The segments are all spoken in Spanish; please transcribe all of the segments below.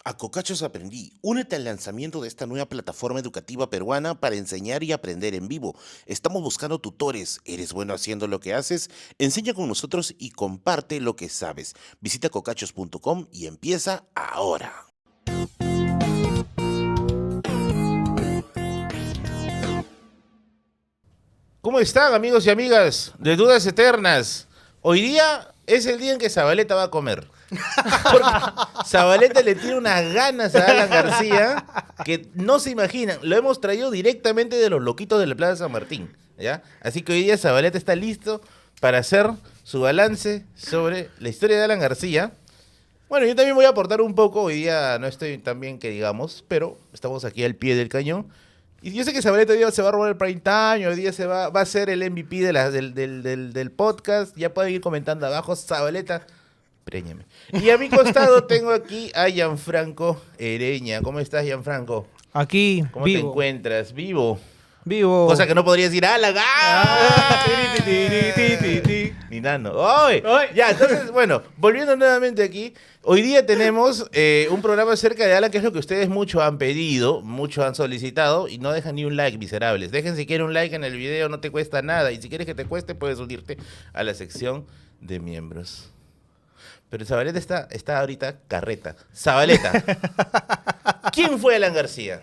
A Cocachos aprendí. Únete al lanzamiento de esta nueva plataforma educativa peruana para enseñar y aprender en vivo. Estamos buscando tutores. ¿Eres bueno haciendo lo que haces? Enseña con nosotros y comparte lo que sabes. Visita cocachos.com y empieza ahora. ¿Cómo están, amigos y amigas de Dudas Eternas? Hoy día es el día en que Zabaleta va a comer. Porque Zabaleta le tiene unas ganas a Alan García que no se imaginan. Lo hemos traído directamente de los loquitos de la Plaza San Martín, ¿ya? Así que hoy día Zabaleta está listo para hacer su balance sobre la historia de Alan García. Bueno, yo también voy a aportar un poco. Hoy día no estoy tan bien que digamos, pero estamos aquí al pie del cañón. Y yo sé que Zabaleta hoy día se va a robar el prime time, hoy día va a ser el MVP del podcast. Ya pueden ir comentando abajo, Zabaleta, préñame. Y a mi costado tengo aquí a Gianfranco Ereña. ¿Cómo estás, Gianfranco? Aquí, ¿Cómo vivo. te encuentras? Vivo. Vivo. Cosa que no podría decir, ¡Alan! Ni nano. ¡Ay! Ya, entonces, bueno, volviendo nuevamente aquí, hoy día tenemos un programa acerca de Alan, que es lo que ustedes mucho han pedido, mucho han solicitado, y no dejan ni un like, miserables. Dejen si quieren un like en el video, no te cuesta nada, y si quieres que te cueste, puedes unirte a la sección de miembros. Pero Zabaleta está ahorita carreta. Zabaleta, ¿quién fue Alan García?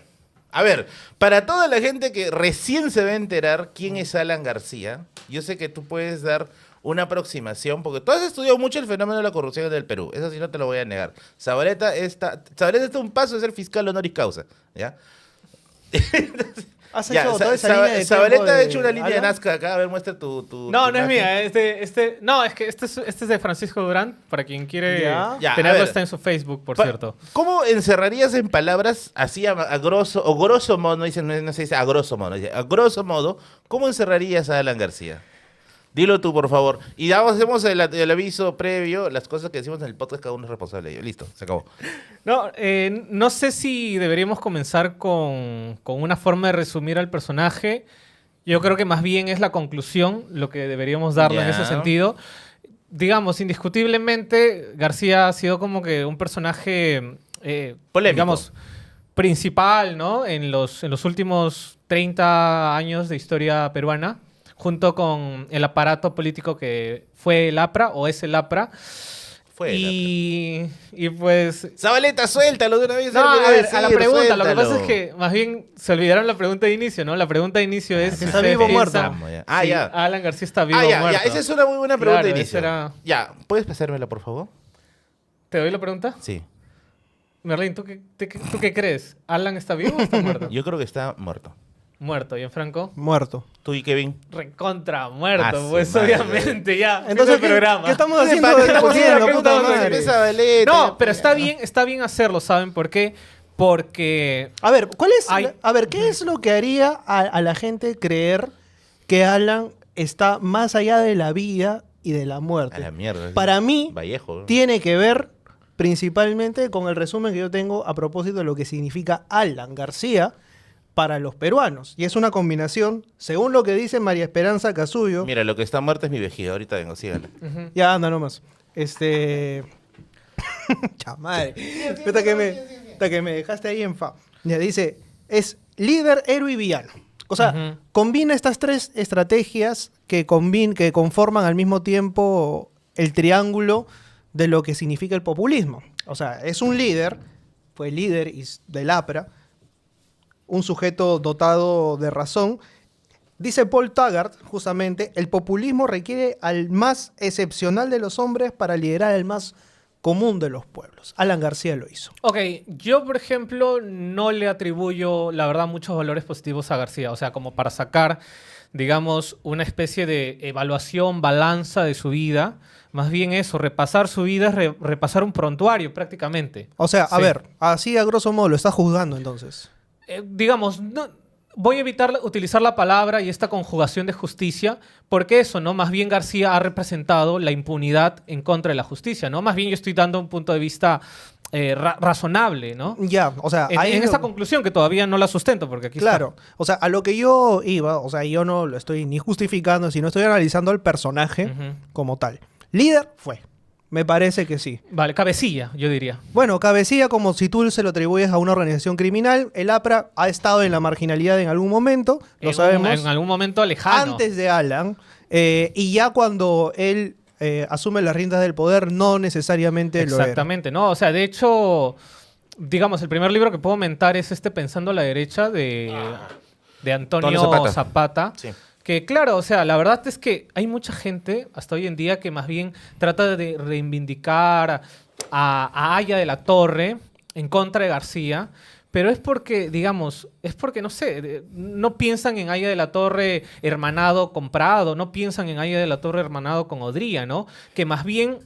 A ver, para toda la gente que recién se va a enterar quién es Alan García, yo sé que tú puedes dar una aproximación, porque tú has estudiado mucho el fenómeno de la corrupción en el Perú, eso sí no te lo voy a negar. Zabaleta está a un paso de ser fiscal honoris causa, ¿ya? ¿Has hecho toda esa línea de Zabaleta tiempo ha de hecho una línea de Alan? Nazca acá, a ver, muestra tu No, no es imagen. mía. No, es que este es de Francisco Durán, para quien quiere Ya. Ya, a tenerlo, ver. está en su Facebook, por Pa- cierto. ¿Cómo encerrarías en palabras así a grosso modo, no se dice a grosso modo, dice a grosso modo, ¿cómo encerrarías a Alan García? Dilo tú, por favor. Y hacemos el aviso previo, las cosas que decimos en el podcast, cada uno es responsable de ello. Listo, se acabó. No sé si deberíamos comenzar con una forma de resumir al personaje. Yo creo que más bien es la conclusión lo que deberíamos darle en Ya. ese sentido. Digamos, indiscutiblemente, García ha sido como que un personaje, Polémico. digamos, principal, ¿no? En los últimos 30 años de historia peruana, junto con el aparato político que fue el APRA o es el APRA. Y pues... Zabaleta, suéltalo de una vez. No, algo a quiero ver, a la decir, pregunta. Lo que suéltalo. pasa es que más bien se olvidaron la pregunta de inicio, ¿no? La pregunta de inicio es... que si está ustedes vivo o muerto. piensan Vamos, ya. Ah, si ya. Alan García está vivo Ah, o ya, muerto. ya. Esa es una muy buena pregunta Claro, de inicio. esa era- Ya, ¿puedes pasármela, por favor? ¿Te doy la pregunta? Sí. Merlin, ¿tú qué crees? ¿Alan está vivo o está muerto? Yo creo que está muerto. Muerto. ¿Y en Franco? Muerto. ¿Tú y Kevin? Recontra muerto, Ah, su pues madre. obviamente ya. Entonces, fin del programa. ¿qué estamos haciendo? ¿Para qué estamos Discutiendo, haciendo? puta Preguntamos, madre. Zabaleta, No, pero ya. está bien hacerlo, ¿saben por qué? Porque... A ver, Ay. ¿qué es lo que haría a la gente creer que Alan está más allá de la vida y de la muerte? A la mierda. Para mí, Vallejo. tiene que ver principalmente con el resumen que yo tengo a propósito de lo que significa Alan García para los peruanos. Y es una combinación, según lo que dice María Esperanza Casullo. Mira, lo que está muerto es mi vejiga. Ahorita vengo, síganle. Ya anda nomás. Chamadre. Hasta que me dejaste ahí en fa. Ya dice, es líder, héroe y villano. O sea, Ujú. combina estas tres estrategias que conforman al mismo tiempo el triángulo de lo que significa el populismo. O sea, es un líder, fue líder del APRA, un sujeto dotado de razón. Dice Paul Taggart, justamente, el populismo requiere al más excepcional de los hombres para liderar el más común de los pueblos. Alan García lo hizo. Ok, yo por ejemplo no le atribuyo, la verdad, muchos valores positivos a García. O sea, como para sacar, digamos, una especie de evaluación, balanza de su vida. Más bien eso, repasar su vida es repasar un prontuario prácticamente. O sea, a Sí. ver, así a grosso modo lo está juzgando entonces. Digamos, voy a evitar utilizar la palabra y esta conjugación de justicia, porque eso, ¿no? Más bien García ha representado la impunidad en contra de la justicia, ¿no? Más bien yo estoy dando un punto de vista razonable, ¿no? Ya, o sea, ahí En lo- esta conclusión que todavía no la sustento, porque aquí Claro, o sea, a lo que yo iba, o sea, yo no lo estoy ni justificando, sino estoy analizando al personaje Ujú. como tal. Líder fue. Me parece que sí. Vale, cabecilla, yo diría. Bueno, cabecilla, como si tú se lo atribuyes a una organización criminal, el APRA ha estado en la marginalidad en algún momento, lo sabemos. En algún momento lejano. Antes de Alan, y ya cuando él asume las riendas del poder, no necesariamente lo era. Exactamente, ¿no? O sea, de hecho, digamos, el primer libro que puedo comentar es Pensando a la derecha de Antonio Zapata. Sí. Que claro, o sea, la verdad es que hay mucha gente hasta hoy en día que más bien trata de reivindicar a Aya de la Torre en contra de García, pero es porque, digamos, no sé, no piensan en Aya de la Torre hermanado con Prado, no piensan en Aya de la Torre hermanado con Odría, ¿no? Que más bien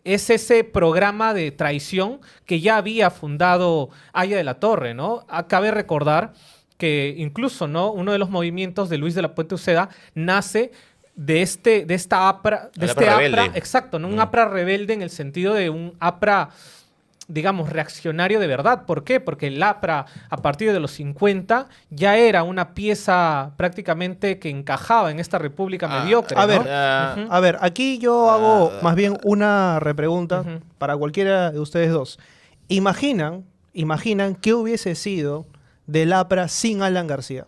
es ese programa de traición que ya había fundado Aya de la Torre, ¿no? Cabe recordar que incluso, ¿no?, uno de los movimientos de Luis de la Puente Uceda nace de esta APRA, de este APRA, exacto, ¿no? Un APRA rebelde en el sentido de un APRA, digamos, reaccionario de verdad. ¿Por qué? Porque el APRA, a partir de los 50, ya era una pieza prácticamente que encajaba en esta república mediocre, a ¿no? ver, a ver, aquí yo hago más bien una repregunta para cualquiera de ustedes dos. Imaginan qué hubiese sido del APRA sin Alan García.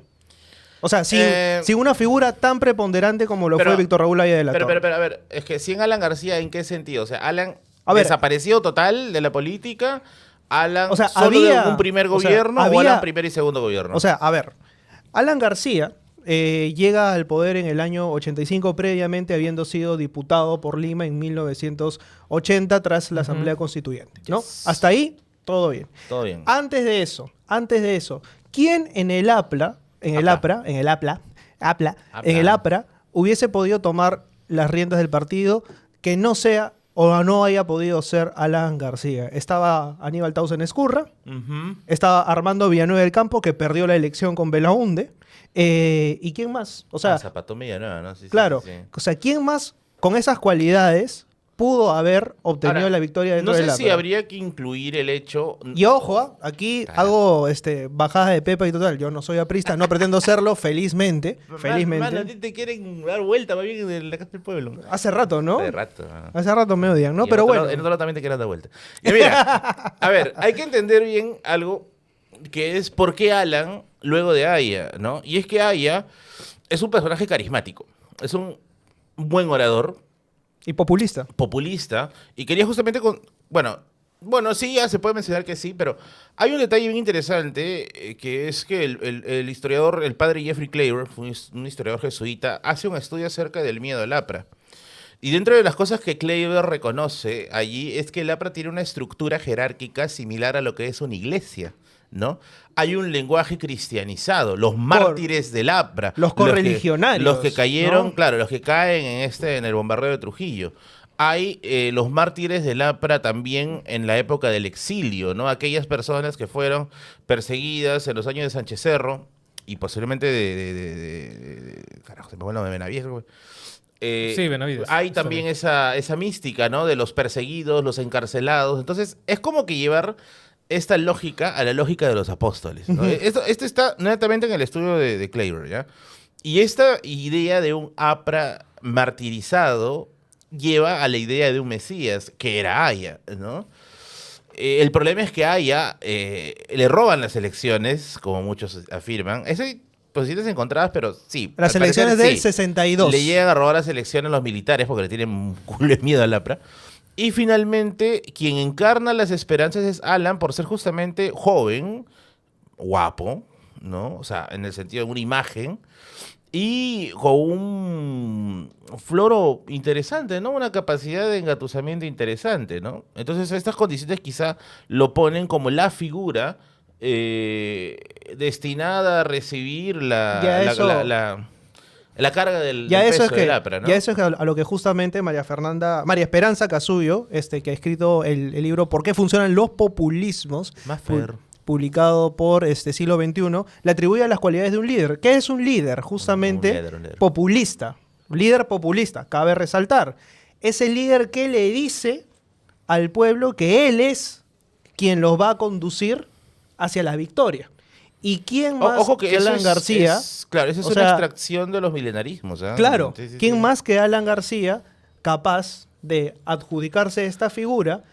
O sea, sin una figura tan preponderante como lo fue Víctor Raúl Aya de la Torre. Pero, a ver, es que sin Alan García, ¿en qué sentido? O sea, Alan desapareció total de la política, Alan solo de un primer gobierno, o Alan primer y segundo gobierno. O sea, a ver, Alan García llega al poder en el año 85, previamente habiendo sido diputado por Lima en 1980 tras la Asamblea Constituyente, ¿no? Hasta ahí, todo bien. Todo bien. Antes de eso, ¿quién en el APRA hubiese podido tomar las riendas del partido que no sea o no haya podido ser Alan García? Estaba Aníbal Tausen Ezcurra, estaba Armando Villanueva del Campo, que perdió la elección con Belaunde, ¿y quién más? O sea, Zapatón Villanueva, ¿no? Sí, claro, sí. O sea, ¿quién más con esas cualidades pudo haber obtenido la victoria dentro del APRA? No sé si habría que incluir el hecho... Y ojo, aquí hago bajadas de pepa y total. Yo no soy aprista, no pretendo serlo, felizmente. Mano, a ti te quieren dar vuelta más bien en la casa del pueblo. Hace rato, ¿no? Hace rato. Mano. Hace rato me odian, ¿no? Y pero bueno. En otro lado también te quieren dar vuelta. Y mira, a ver, hay que entender bien algo que es por qué Alan luego de Aya, ¿no? Y es que Aya es un personaje carismático. Es un buen orador. Y populista. Populista. Y quería justamente con... Bueno, sí, ya se puede mencionar que sí, pero hay un detalle bien interesante, que es que el historiador, el padre Jeffrey Klaver, un historiador jesuita, hace un estudio acerca del miedo al APRA. Y dentro de las cosas que Klaver reconoce allí es que el APRA tiene una estructura jerárquica similar a lo que es una iglesia, ¿no? Hay un lenguaje cristianizado, los mártires del APRA. Los correligionarios. Los que cayeron, ¿no? claro, los que caen en el bombardeo de Trujillo. Hay los mártires del APRA también en la época del exilio, ¿no? Aquellas personas que fueron perseguidas en los años de Sánchez Cerro y posiblemente carajo, se me fue el nombre de Benavides, güey. Sí, Benavides. Hay también esa mística, ¿no? De los perseguidos, los encarcelados. Entonces, es como que llevar esta lógica a la lógica de los apóstoles, ¿no? Esto está netamente en el estudio de Klaver, ¿ya? Y esta idea de un APRA martirizado lleva a la idea de un Mesías, que era Aya, ¿no? El problema es que a Aya le roban las elecciones, como muchos afirman. Eso hay posiciones encontradas, pero sí. Las elecciones del 62. Le llegan a robar las elecciones los militares porque le tienen un culo de miedo al APRA. Y finalmente, quien encarna las esperanzas es Alan, por ser justamente joven, guapo, ¿no? O sea, en el sentido de una imagen, y con un floro interesante, ¿no? Una capacidad de engatusamiento interesante, ¿no? Entonces, estas condiciones quizá lo ponen como la figura destinada a recibir la carga del peso del APRA, ¿no? Ya eso es a lo que justamente María Esperanza Casullo, que ha escrito el libro ¿Por qué funcionan los populismos? Publicado por Siglo XXI, le atribuye a las cualidades de un líder. ¿Qué es un líder? Justamente un líder. Populista. Líder populista, cabe resaltar. Es el líder que le dice al pueblo que él es quien los va a conducir hacia la victoria. ¿Y quién más Ojo que Alan García? Claro, esa es una extracción de los milenarismos. ¿eh? Claro, Sí, ¿quién más que Alan García capaz de adjudicarse esta figura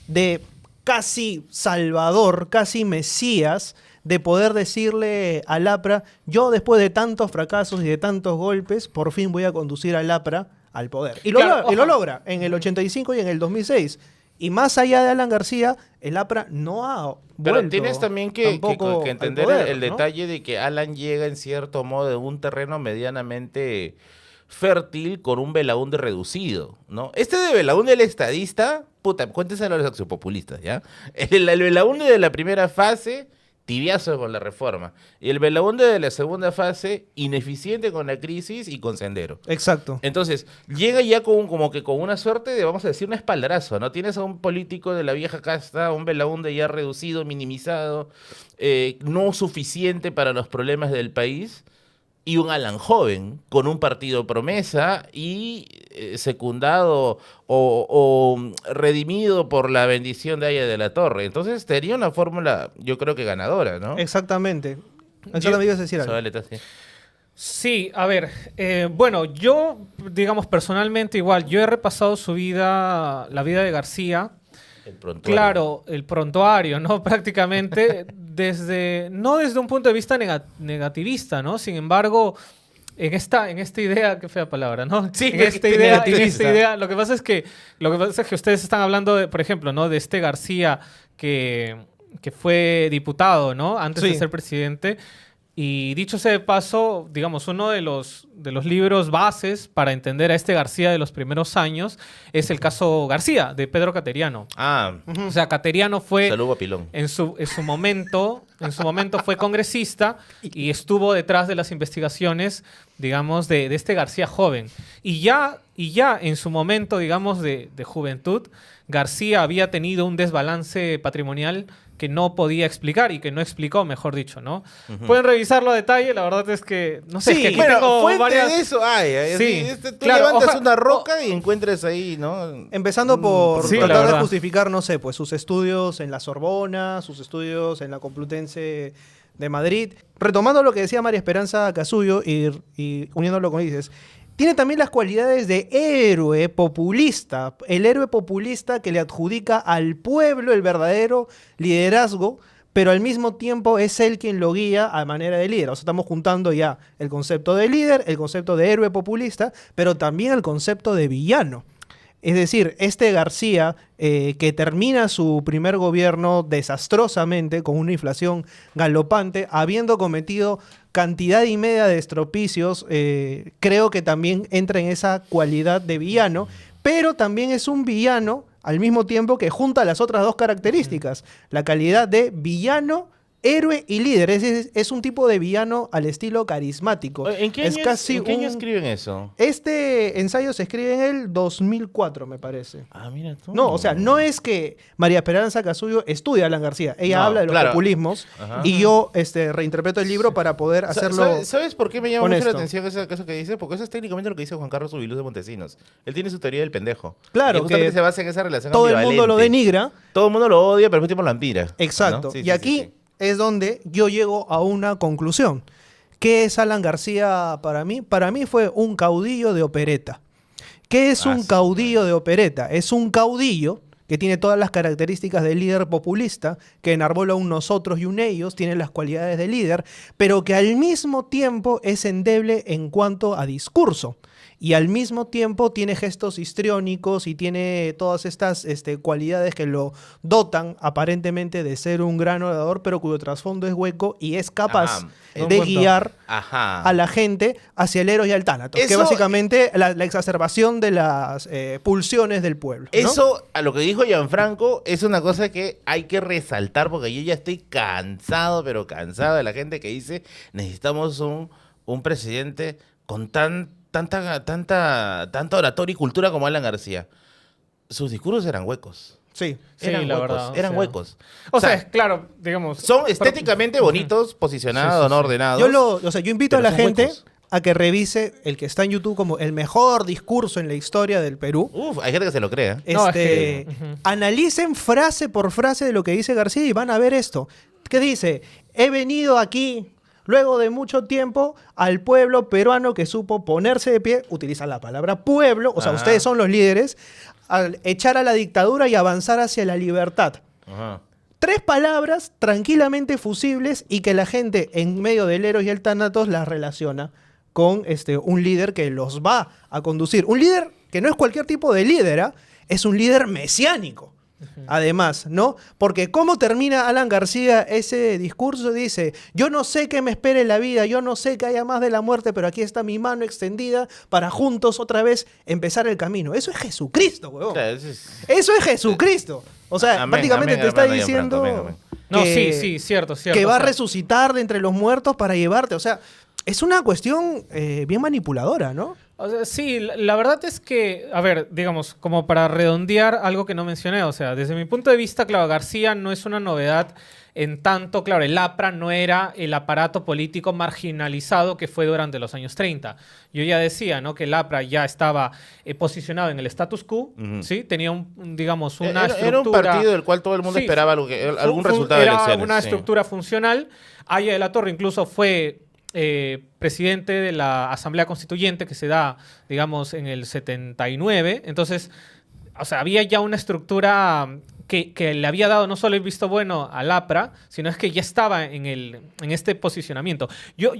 de casi salvador, casi mesías, de poder decirle al APRA, yo después de tantos fracasos y de tantos golpes, por fin voy a conducir al APRA al poder. Y lo logra en el 85 y en el 2006. Y más allá de Alan García, el APRA no ha Pero vuelto tienes también que entender al poder, el ¿no? detalle de que Alan llega en cierto modo de un terreno medianamente fértil con un Belaúnde reducido, ¿no? Este de Belaúnde, el estadista, puta, cuénteselo a los accionpopulistas, ¿ya? El Belaúnde de la primera fase, tibiazo con la reforma. Y el Belaúnde de la segunda fase, ineficiente con la crisis y con Sendero. Exacto. Entonces, llega ya como que con una suerte de, vamos a decir, un espaldarazo, ¿no? Tienes a un político de la vieja casta, un Belaúnde ya reducido, minimizado, no suficiente para los problemas del país, y un Alan joven, con un partido promesa y secundado o redimido por la bendición de Aya de la Torre. Entonces, tenía una fórmula, yo creo que ganadora, ¿no? Exactamente. Exactamente, ibas a decir algo. Zabaleta, sí. Sí, a ver, bueno, yo, digamos, personalmente igual, yo he repasado su vida, la vida de García. El prontuario. Claro, el prontuario, ¿no? Prácticamente no desde un punto de vista negativista, ¿no? Sin embargo, en esta idea, qué fea palabra, ¿no? Sí, en esta negativista. idea, lo que pasa es que ustedes están hablando de, por ejemplo, ¿no? De este García que fue diputado, ¿no? Antes de Sí. ser presidente. Y dicho sea de paso, digamos, uno de los libros bases para entender a este García de los primeros años es el caso García, de Pedro Cateriano. Ah, O sea, Cateriano fue saludo a Pilón. en su momento fue congresista y estuvo detrás de las investigaciones, digamos, de este García joven. Y ya en su momento, digamos, de juventud, García había tenido un desbalance patrimonial que no podía explicar y que no explicó, mejor dicho, ¿no? Pueden revisarlo a detalle, la verdad es que, no sé, es que aquí bueno, tengo fuente varias... de eso hay. Sí, Tú claro, levantas una roca y encuentras ahí, ¿no? Empezando por Sí, la tratar de verdad. justificar, no sé, pues sus estudios en la Sorbona, sus estudios en la Complutense de Madrid. Retomando lo que decía María Esperanza Casullo y uniéndolo con dices, tiene también las cualidades de héroe populista, el héroe populista que le adjudica al pueblo el verdadero liderazgo, pero al mismo tiempo es él quien lo guía a manera de líder. O sea, estamos juntando ya el concepto de líder, el concepto de héroe populista, pero también el concepto de villano. Es decir, este García, que termina su primer gobierno desastrosamente, con una inflación galopante, habiendo cometido cantidad y media de estropicios, creo que también entra en esa cualidad de villano, pero también es un villano al mismo tiempo que junta las otras dos características, la calidad de villano, héroe y líder. Es un tipo de villano al estilo carismático. Oye, ¿En qué es año, casi ¿en qué año un- escriben eso? Este ensayo se escribe en el 2004, me parece. Ah, mira tú. No, o sea, no es que María Esperanza Casullo estudia a Alan García. Ella No, habla de los claro. populismos Ajá. y yo reinterpreto el libro para poder hacerlo. ¿Sabes por qué me llama mucho honesto. la atención eso que dice? Porque eso es técnicamente lo que dice Juan Carlos Ubiluz de Montesinos. Él tiene su teoría del pendejo. Claro, Y justamente que se basa en esa relación Todo el mundo lo ambivalente. denigra. Todo el mundo lo odia, pero al mismo tiempo lo admira. Exacto. ¿no? Sí, Y sí, aquí sí, sí. es donde yo llego a una conclusión. ¿Qué es Alan García para mí? Para mí fue un caudillo de opereta. ¿Qué es un sí, caudillo de opereta? Es un caudillo que tiene todas las características de líder populista, que enarbola un nosotros y un ellos, tiene las cualidades de líder, pero que al mismo tiempo es endeble en cuanto a discurso. Y al mismo tiempo tiene gestos histriónicos y tiene todas estas cualidades que lo dotan aparentemente de ser un gran orador, pero cuyo trasfondo es hueco y es capaz Ajá. de Buen punto. guiar Ajá. a la gente hacia el héroe y al tánatos, que Eso- básicamente la exacerbación de las pulsiones del pueblo, ¿no? Eso, a lo que dijo Gianfranco, es una cosa que hay que resaltar porque yo ya estoy cansado, pero cansado de la gente que dice necesitamos un presidente con tanta oratoria y cultura como Alan García. Sus discursos eran huecos. Sí. Sí, Eran la huecos, verdad, o eran sea. huecos. O sea, claro, digamos... son estéticamente bonitos, posicionados, Sí, sí, no sí. ordenados. Yo invito a pero la son gente huecos. a que revise el que está en YouTube como el mejor discurso en la historia del Perú. Uf, hay gente que se lo cree. ¿eh? No, es que- Analicen frase por frase de lo que dice García y van a ver esto. ¿Qué dice? He venido aquí luego de mucho tiempo, al pueblo peruano que supo ponerse de pie, utiliza la palabra pueblo, o sea, Ajá. ustedes son los líderes, al echar a la dictadura y avanzar hacia la libertad. Ajá. 3 palabras tranquilamente fusibles y que la gente en medio del Eros y el Thanatos las relaciona con un líder que los va a conducir. Un líder que no es cualquier tipo de líder, ¿ah? Es un líder mesiánico. Además, ¿no? Porque ¿cómo termina Alan García ese discurso? Dice, yo no sé qué me espere en la vida, yo no sé qué haya más de la muerte, pero aquí está mi mano extendida para juntos otra vez empezar el camino. Eso es Jesucristo, huevón. Claro, eso es- Eso es Jesucristo. O sea, Amén, prácticamente amén, te está hermano diciendo Gianfranco, amén, amén. No, que- sí, cierto. que va a o sea, resucitar de entre los muertos para llevarte. O sea, es una cuestión bien manipuladora, ¿no? O sea, sí, la verdad es que, a ver, digamos, como para redondear algo que no mencioné, o sea, desde mi punto de vista, claro, García no es una novedad en tanto, claro, el APRA no era el aparato político marginalizado que fue durante los años 30. Yo ya decía, ¿no? Que el APRA ya estaba posicionado en el status quo, Ujú. ¿sí? Tenía, digamos, una Era un estructura... partido del cual todo el mundo Sí, esperaba algún resultado de era elecciones. una sí. estructura funcional. Aya de la Torre incluso fue presidente de la Asamblea Constituyente que se da, digamos, en el 79. Entonces, o sea, había ya una estructura que le había dado no solo el visto bueno al APRA, sino es que ya estaba en este posicionamiento. Yo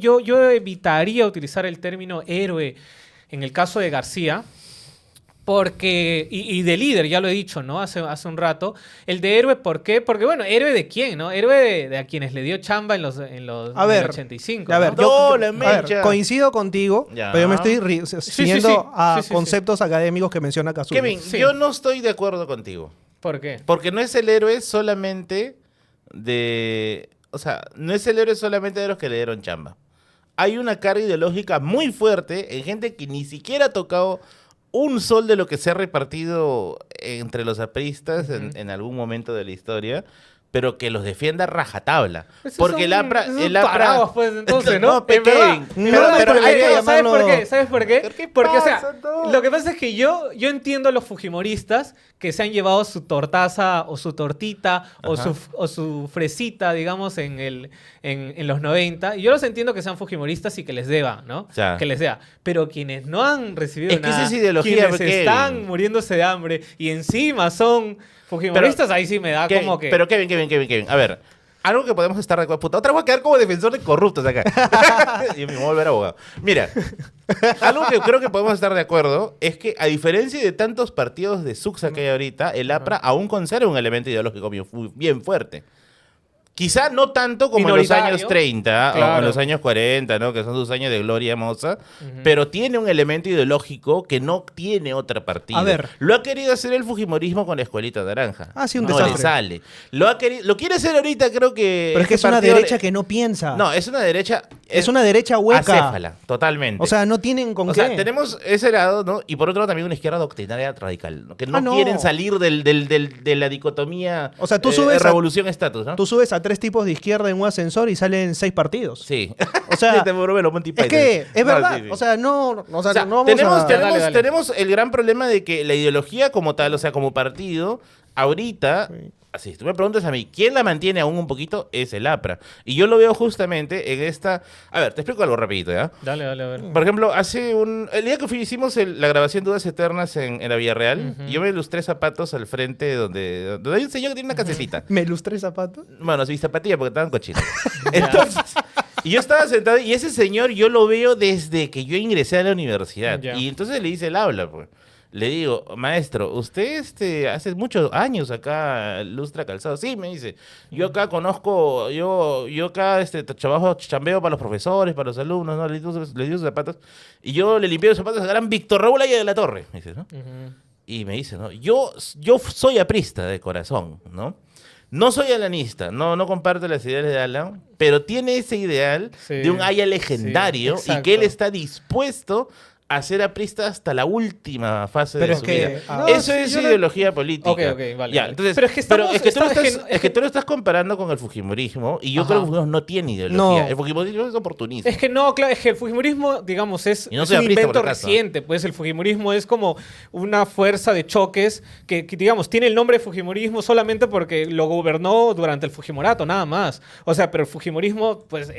evitaría utilizar el término héroe en el caso de García, porque, y de líder, ya lo he dicho, ¿no? Hace un rato. El de héroe, ¿por qué? Porque, bueno, ¿héroe de quién, no? Héroe de a quienes le dio chamba en los A en el ver, 85. A ver, ¿no? No, la a ver, mecha. coincido contigo, Ya. pero yo me estoy siguiendo sí. a Sí. conceptos académicos que menciona Cazul. Kevin, Sí. yo no estoy de acuerdo contigo. ¿Por qué? Porque no es el héroe solamente de... O sea, no es el héroe solamente de los que le dieron chamba. Hay una carga ideológica muy fuerte en gente que ni siquiera ha tocado un sol de lo que se ha repartido entre los apristas en algún momento de la historia, pero que los defienda a rajatabla. Esos Porque el son- APRA... esos El son tarados, pues, entonces, ¿no? No, En verdad, Kevin. en No, verdad, pero hay debería que- ¿sabes por llamarlo- qué? ¿Sabes por qué? ¿Pero qué Porque, o sea, pasa, no? lo que pasa es que yo entiendo a los fujimoristas que se han llevado su tortaza o su tortita Ajá. o su fresita, digamos, en los 90. Y yo los entiendo que sean fujimoristas y que les deba, ¿no? Ya. Que les deba. Pero quienes no han recibido Es que esa nada, es ideología, quienes Kevin. están muriéndose de hambre y encima son fujimoristas, ahí sí me da Kevin, como que... Pero Kevin. A ver, algo que podemos estar de acuerdo. Puta, otra vez voy a quedar como defensor de corruptos acá. Y me voy a volver abogado. Mira, algo que creo que podemos estar de acuerdo es que, a diferencia de tantos partidos de Suxa que hay ahorita, el APRA aún conserva un elemento ideológico bien fuerte. Quizá no tanto como en los Minoritario. años 30 o Claro. en los años 40, ¿no? Que son sus años de gloria moza, Ujú. pero tiene un elemento ideológico que no tiene otra partida. A ver. Lo ha querido hacer el fujimorismo con la escuelita naranja. Ah, sí, un no desastre. le sale. Lo quiere hacer ahorita, creo que... Pero es que es este una partido- derecha que no piensa. No, es una derecha... es una derecha hueca. acéfala, totalmente. O sea, no tienen con O qué. sea, tenemos ese lado, ¿no? Y por otro lado también una izquierda doctrinaria radical, ¿no? Que no, Ah, no. quieren salir de la dicotomía O sea, tú subes a- revolución-estatus, ¿no? Tú subes a 3 tipos de izquierda en un ascensor y salen 6 partidos. Sí. O sea, Te bromé los Monty es Python. que es No, verdad. sí, sí. O sea, no O sea, vamos tenemos, a... tenemos, Dale. tenemos el gran problema de que la ideología como tal, o sea, como partido, ahorita, Sí. así, si tú me preguntas a mí, ¿quién la mantiene aún un poquito? Es el APRA. Y yo lo veo justamente en esta... A ver, te explico algo rapidito, ¿ya? Dale, a ver. Por ejemplo, el día que hicimos la grabación de Dudas Eternas en la Villarreal, Ujú. yo me ilustré zapatos al frente donde hay un señor que tiene una casetita. ¿Me ilustré zapatos? Bueno, sí, zapatilla porque estaban cochinos. Entonces, y yo estaba sentado y ese señor yo lo veo desde que yo ingresé a la universidad. Ya. Y entonces le hice el habla, pues. Le digo, maestro, usted hace muchos años acá lustra calzado. Sí, me dice. Yo acá conozco, yo acá trabajo, chambeo para los profesores, para los alumnos, ¿no? Le di sus zapatos. Y yo le limpié los zapatos al gran Víctor Raúl Aya de la Torre, me dice, ¿no? Ujú. Y me dice, ¿no? Yo soy aprista de corazón, ¿no? No soy alanista, no comparto las ideas de Alan, pero tiene ese ideal Sí, de un Aya legendario sí, y que él exacto. está dispuesto a ser aprista hasta la última fase Pero de es su que, vida. ah, Eso sí, es yo ideología política. Ok, ok, vale, Ya, vale. entonces, Pero es que estamos- tú lo estamos- es que tú lo estás comparando con el fujimorismo y yo Ajá. creo que el fujimorismo no tiene ideología. No. El fujimorismo es oportunismo. Es que no, claro, es que el fujimorismo, digamos, es Y no un soy aprista, invento por acaso. reciente. Pues el fujimorismo es como una fuerza de choques que, digamos, tiene el nombre de fujimorismo solamente porque lo gobernó durante el fujimorato, nada más. O sea, pero el fujimorismo, pues,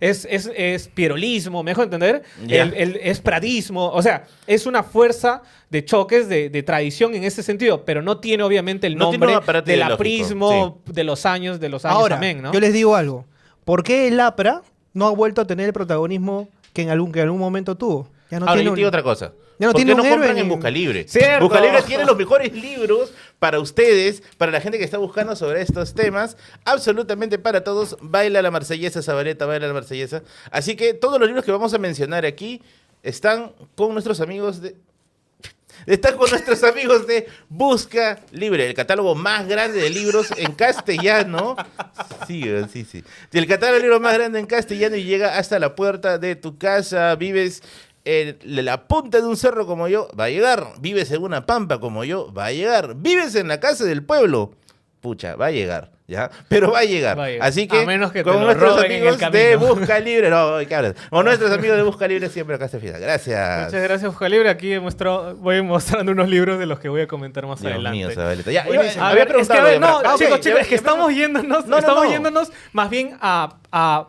es pierolismo, ¿me dejo entender? Ya. Es pradismo, o sea, es una fuerza de choques de tradición en ese sentido, pero no tiene obviamente el No tiene nombre un aparato del ideológico, aprismo de los años Ahora, amén, ¿no? yo les digo algo. ¿Por qué el APRA no ha vuelto a tener el protagonismo que en algún momento tuvo? Ya no Ahora, tiene yo un- te digo otra cosa. Ya no ¿Por tiene qué no un héroe compran en en- Buscalibre? Cierto. Buscalibre tiene los mejores libros para ustedes, para la gente que está buscando sobre estos temas, absolutamente para todos. Baila la marsellesa, Zabaleta, baila la marsellesa. Así que todos los libros que vamos a mencionar aquí están con nuestros amigos de... Están con nuestros amigos de Busca Libre, el catálogo más grande de libros en castellano. Sí. El catálogo de libros más grande en castellano y llega hasta la puerta de tu casa. Vives en la punta de un cerro como yo, va a llegar. Vives en una pampa como yo, va a llegar. Vives en la casa del pueblo, pucha, va a llegar. ¿Ya? Pero va a llegar. Va a llegar. Así que, A menos que te con lo nuestros roben en el amigos de camino. Busca Libre, no, ¿qué hablas? Con nuestros amigos de Busca Libre siempre acá se fija. Gracias. Muchas gracias, Busca Libre. Aquí voy mostrando unos libros de los que voy a comentar más Dios adelante. mío, Zabaleta. Ya, Buenísimo. A había ver, es que, preguntado a ver, de no, Braga. chicos, Ok, chicos, es que ya estamos yéndonos, No, no, estamos no. yéndonos más bien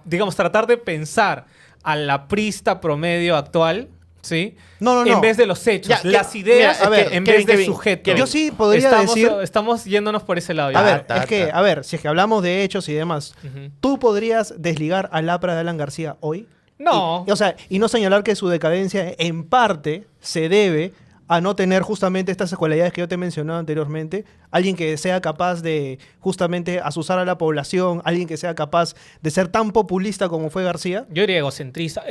digamos, tratar de pensar a la prista promedio actual, ¿sí? No. En vez de los hechos, Ya, las que- ideas, mira, a ver, en Kevin, vez de Kevin, sujeto. Kevin. Yo sí podría estamos, decir... Estamos yéndonos por ese lado. A ya. ver, ta, es que, ta. a ver, si es que hablamos de hechos y demás, Ujú. ¿tú podrías desligar al APRA de Alan García hoy? No. Y no señalar que su decadencia en parte se debe a no tener justamente estas cualidades que yo te he mencionado anteriormente. Alguien que sea capaz de justamente asusar a la población, alguien que sea capaz de ser tan populista como fue García. Yo diría egocentrista.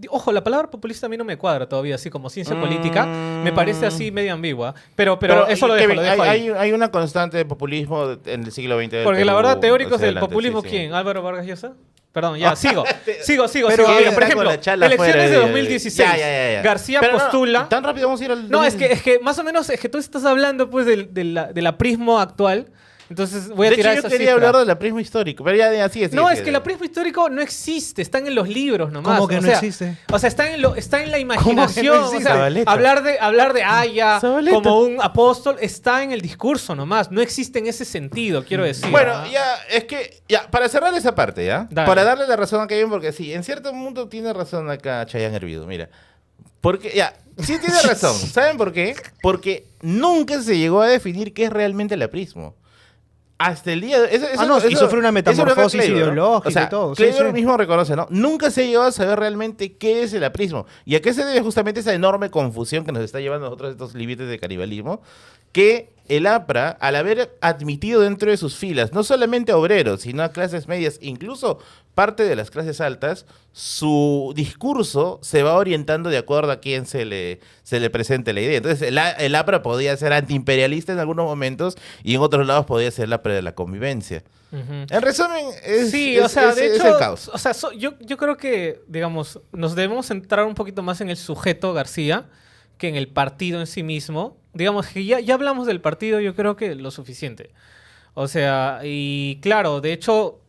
Ojo, la palabra populista a mí no me cuadra todavía, así como ciencia política. Me parece así medio ambigua. Pero eso lo dejo, Kevin, lo dejo ahí. hay una constante de populismo en el siglo XX. del Porque la Perú, verdad, teóricos hacia del adelante, populismo, sí. ¿quién? ¿Álvaro Vargas Llosa? Perdón, ya, sigo. Pero Mira, está por con ejemplo, la chala elecciones fuera de de- 2016. Ya. García Pero no, postula... tan rápido vamos a ir al... No, es que más o menos es que tú estás hablando pues del aprismo actual. Entonces voy a de tirar hecho, yo esa quería cifra. hablar del aprismo histórico, pero ya así es. No, es que el aprismo histórico no existe, están en los libros nomás. ¿Cómo que o no sea, existe? O sea, está en la imaginación. existe? O sea, Zabaleta. hablar de Aya Zabaleta. como un apóstol está en el discurso nomás. No existe en ese sentido, quiero decir. Bueno, ya, es que, ya, para cerrar esa parte, ¿ya? Dale. Para darle la razón a Kevin, porque sí, en cierto mundo tiene razón acá Chayanne Hervido, mira. Porque, ya, sí tiene razón. ¿Saben por qué? Porque nunca se llegó a definir qué es realmente el aprismo. Hasta el día de... y sufre una metamorfosis Claybor, ¿no? ideológica O sea, y todo. Sí, Claybor sí. mismo reconoce, ¿no? Nunca se llegó a saber realmente qué es el aprismo. ¿Y a qué se debe justamente esa enorme confusión que nos está llevando a nosotros estos límites de canibalismo? Que el APRA, al haber admitido dentro de sus filas no solamente a obreros, sino a clases medias, incluso parte de las clases altas, su discurso se va orientando de acuerdo a quién se le presente la idea. Entonces, el APRA podía ser antiimperialista en algunos momentos y en otros lados podía ser el APRA de la convivencia. Ujú. En resumen, Sí, o sea, de es hecho, el caos. o sea, yo creo que, digamos, nos debemos centrar un poquito más en el sujeto García que en el partido en sí mismo. Digamos que ya hablamos del partido, yo creo que lo suficiente. O sea, y claro, de hecho,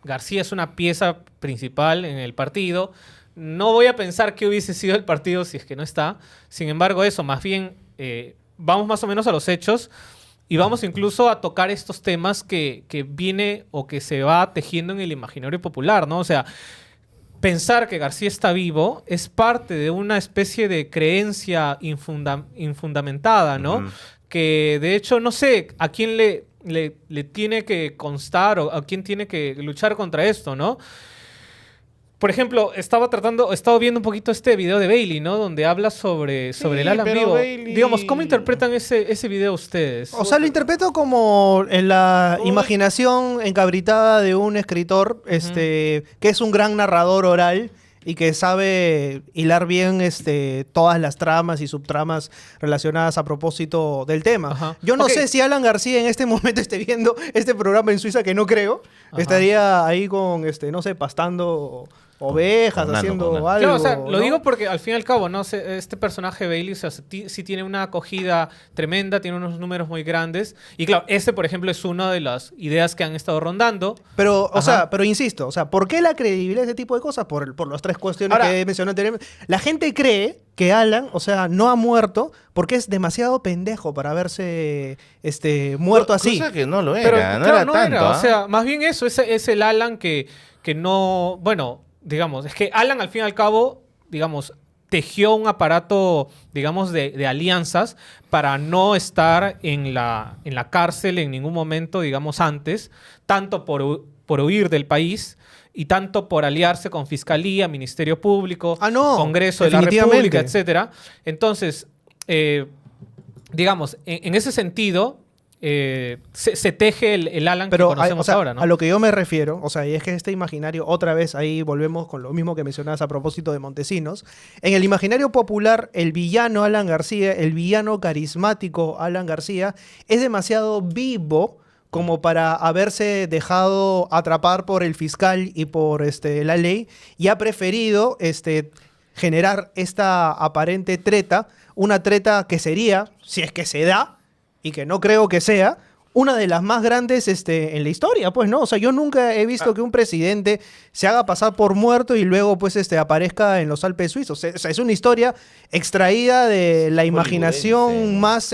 García es una pieza principal en el partido. No voy a pensar que hubiese sido el partido si es que no está. Sin embargo, eso, más bien, vamos más o menos a los hechos. Y vamos incluso a tocar estos temas que viene o que se va tejiendo en el imaginario popular, ¿no? O sea, pensar que García está vivo es parte de una especie de creencia infundamentada, ¿no? Ujú. Que de hecho, no sé a quién le tiene que constar o a quién tiene que luchar contra esto, ¿no? Por ejemplo, estaba viendo un poquito este video de Bailey, ¿no? Donde habla sobre el Alan pero vivo. Bailey- Digamos, ¿cómo interpretan ese video ustedes? O sea, lo interpreto como en la Uy. imaginación encabritada de un escritor que es un gran narrador oral y que sabe hilar bien todas las tramas y subtramas relacionadas a propósito del tema. Ajá. Yo no Ok. sé si Alan García en este momento esté viendo este programa en Suiza, que no creo. Ajá. Estaría ahí con, no sé, pastando ovejas, Con Nano, haciendo con Nano. algo. Claro, o sea, lo ¿no? digo porque al fin y al cabo, ¿no? Este personaje Bailey, o sea, sí tiene una acogida tremenda, tiene unos números muy grandes. Y claro, por ejemplo, es una de las ideas que han estado rondando. Pero, o Ajá. sea, pero insisto, o sea, ¿por qué la credibilidad de este tipo de cosas? Por las tres cuestiones Ahora- que he mencionado anteriormente. La gente cree que Alan, o sea, no ha muerto porque es demasiado pendejo para haberse muerto así. Cosa que no lo era, Pero no claro, era no tanto. era. O ¿ah? sea, más bien eso, es el Alan que no. Bueno, digamos, es que Alan al fin y al cabo, digamos, tejió un aparato, digamos, de alianzas para no estar en la cárcel en ningún momento, digamos, antes, tanto por huir del país y tanto por aliarse con Fiscalía, Ministerio Público, Ah, no, Congreso de la definitivamente. República, etcétera. Entonces, digamos, en ese sentido, se teje el Alan Pero que conocemos o sea, ahora, ¿no? a lo que yo me refiero, o sea, y es que este imaginario, otra vez ahí volvemos con lo mismo que mencionabas a propósito de Montesinos. En el imaginario popular, el villano Alan García, el villano carismático Alan García, es demasiado vivo como para haberse dejado atrapar por el fiscal y por la ley, y ha preferido generar esta aparente treta, una treta que sería, si es que se da, y que no creo que sea, una de las más grandes en la historia, pues, ¿no? O sea, yo nunca he visto que un presidente se haga pasar por muerto y luego, pues, aparezca en los Alpes suizos. O sea, es una historia extraída de la imaginación Hollywoodense. más,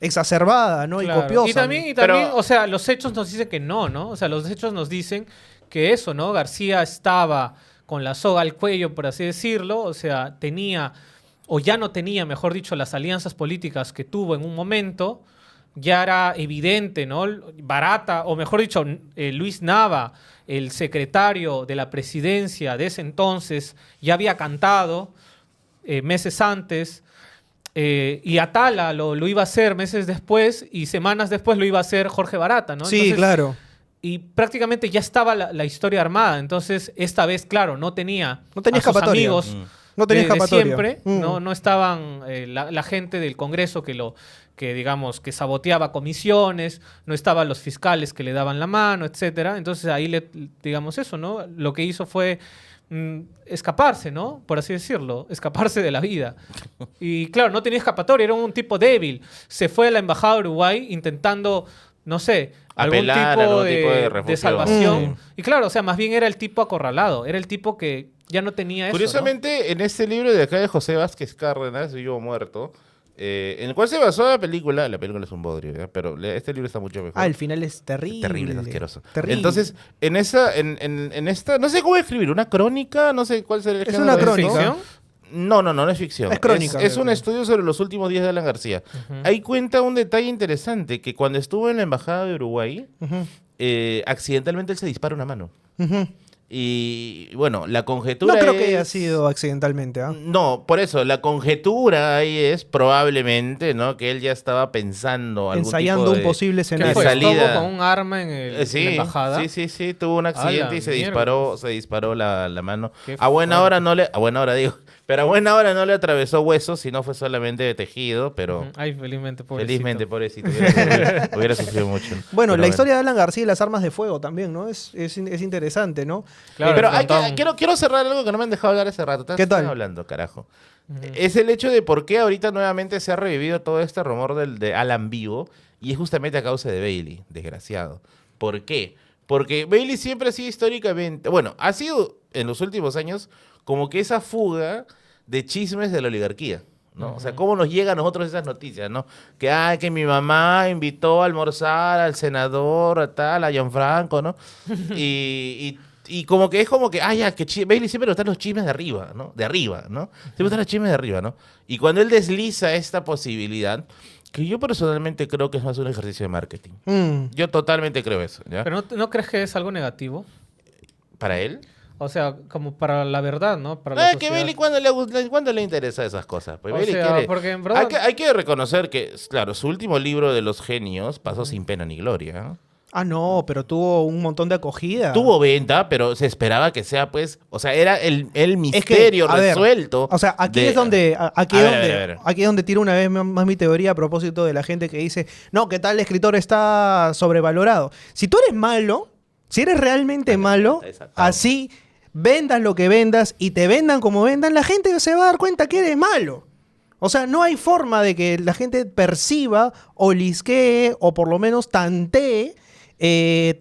exacerbada, ¿no? Claro. Y copiosa. Y también, Pero- o sea, los hechos nos dicen que no, ¿no? O sea, los hechos nos dicen que eso, ¿no? García estaba con la soga al cuello, por así decirlo, o sea, tenía, o ya no tenía, mejor dicho, las alianzas políticas que tuvo en un momento, ya era evidente, ¿no? Barata, o mejor dicho, Luis Nava, el secretario de la presidencia de ese entonces, ya había cantado meses antes, y Atala lo iba a hacer meses después, y semanas después lo iba a hacer Jorge Barata, ¿no? Sí, Entonces, claro. y prácticamente ya estaba la historia armada. Entonces, esta vez, claro, no tenía, No tenía a sus escapatoria. amigos No tenía de escapatoria. siempre. Mm. No estaban la gente del Congreso digamos, que saboteaba comisiones, no estaban los fiscales que le daban la mano, etcétera. Entonces, ahí digamos eso, ¿no? Lo que hizo fue escaparse, ¿no? Por así decirlo, escaparse de la vida. Y claro, no tenía escapatoria, era un tipo débil. Se fue a la embajada de Uruguay intentando, no sé, Apelar a algún algún tipo tipo de de refugio. salvación. Mm. Y claro, o sea, más bien era el tipo acorralado, era el tipo que ya no tenía eso, ¿no? Curiosamente, en este libro de acá de José Vázquez Cárdenas, Vivo Muerto, en el cual se basó la película es un bodrio, ¿ya? Pero este libro está mucho mejor. Ah, el final es terrible. Terrible, es asqueroso. Terrible. Entonces, en esta, no sé cómo escribir, una crónica, no sé cuál sería el Es género una de crónica. ¿Ficción? No es ficción. Es crónica, Es un creo. estudio sobre los últimos días de Alan García. Ahí cuenta un detalle interesante, que cuando estuvo en la embajada de Uruguay, Ujú, accidentalmente él se dispara una mano. ujú. Y bueno, la conjetura No creo que haya es- sido accidentalmente, ¿ah? No, por eso, la conjetura ahí es probablemente, ¿no? Que él ya estaba pensando algún Ensayando tipo un de- posible ¿Qué escenario. fue? salida. ¿Estuvo con un arma en en Sí, la embajada? sí, tuvo un accidente y se disparó la mano. Qué A buena fuerte. hora no le, a buena hora digo, pero a buena hora no le atravesó huesos, sino fue solamente de tejido, pero Ay, felizmente, pobrecito. felizmente, pobrecito, hubiera sufrido mucho. Bueno, Pero la historia de Alan García y las armas de fuego también, ¿no? Es interesante, ¿no? Claro, pero el hay frontón. quiero cerrar algo que no me han dejado hablar hace rato. ¿Qué tal? Hablando, carajo. Es el hecho de por qué ahorita nuevamente se ha revivido todo este rumor de Alan vivo, y es justamente a causa de Bailey, desgraciado. ¿Por qué? Porque Bailey siempre ha sido históricamente, bueno, ha sido en los últimos años como que esa fuga de chismes de la oligarquía, ¿no? O sea, cómo nos llegan a nosotros esas noticias, ¿no? Que mi mamá invitó a almorzar al senador, a tal, a Gianfranco, ¿no? Y como que es como que, ya, Bailey siempre le están los chismes de arriba, ¿no? De arriba, ¿no? Siempre están los chismes de arriba, ¿no? Y cuando él desliza esta posibilidad, que yo personalmente creo que es más un ejercicio de marketing. Yo totalmente creo eso, ¿ya? Pero ¿no crees que es algo negativo? ¿Para él? O sea, como para la verdad, ¿no? Para la Que sociedad. Bailey, ¿cuándo le interesa esas cosas? Pues O Bailey sea, quiere- porque en verdad- hay que reconocer que, claro, su último libro de los genios pasó sin pena ni gloria, ¿no? Ah, no, pero tuvo un montón de acogida. Tuvo venta, pero se esperaba que sea, pues, o sea, era el Es que, misterio a ver, resuelto. o sea, aquí de- es donde aquí A es ver, donde a ver. aquí es donde tiro una vez más mi teoría a propósito de la gente que dice, "No, que tal escritor está sobrevalorado." Si tú eres malo, si eres realmente malo, exacto. así vendas lo que vendas y te vendan como vendan, la gente se va a dar cuenta que eres malo. O sea, no hay forma de que la gente perciba o lisquee o por lo menos tantee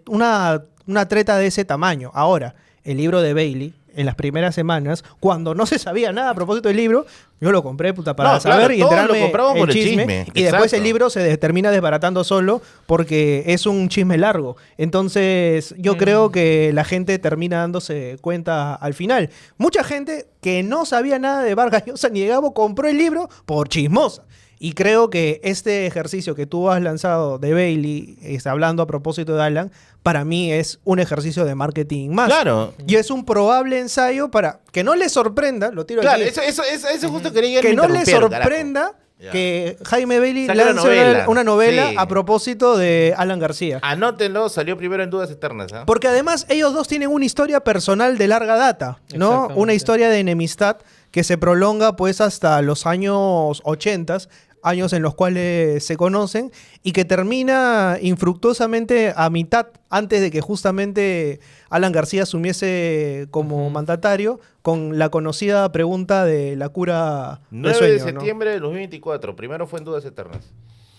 una treta de ese tamaño. Ahora, el libro de Bailey, en las primeras semanas, cuando no se sabía nada a propósito del libro, yo lo compré para saber y todos lo enterarme compramos por el el chisme. chisme, Y después exacto. el libro se termina desbaratando solo porque es un chisme largo. Entonces, yo creo que la gente termina dándose cuenta al final. Mucha gente que no sabía nada de Vargas Llosa ni de Gabo compró el libro por chismosa. Y creo que este ejercicio que tú has lanzado de Bailey, hablando a propósito de Alan, para mí es un ejercicio de marketing más. Claro. Y es un probable ensayo para que no le sorprenda, lo tiro Claro, aquí, eso justo quería que no le interrumpir, sorprenda carajo. Ya. que Jaime Bailey Saque una lance novela. una novela Sí. a propósito de Alan García. Anótenlo, salió primero en Dudas Eternas. ¿Ah? Porque además ellos dos tienen una historia personal de larga data, ¿no? Exactamente. Una historia de enemistad que se prolonga pues hasta los años 80, años en los cuales se conocen y que termina infructuosamente a mitad, antes de que justamente Alan García asumiese como mandatario, con la conocida pregunta de la cura del 9 sueño, de ¿no? septiembre de 2024. Primero fue en Dudas Eternas.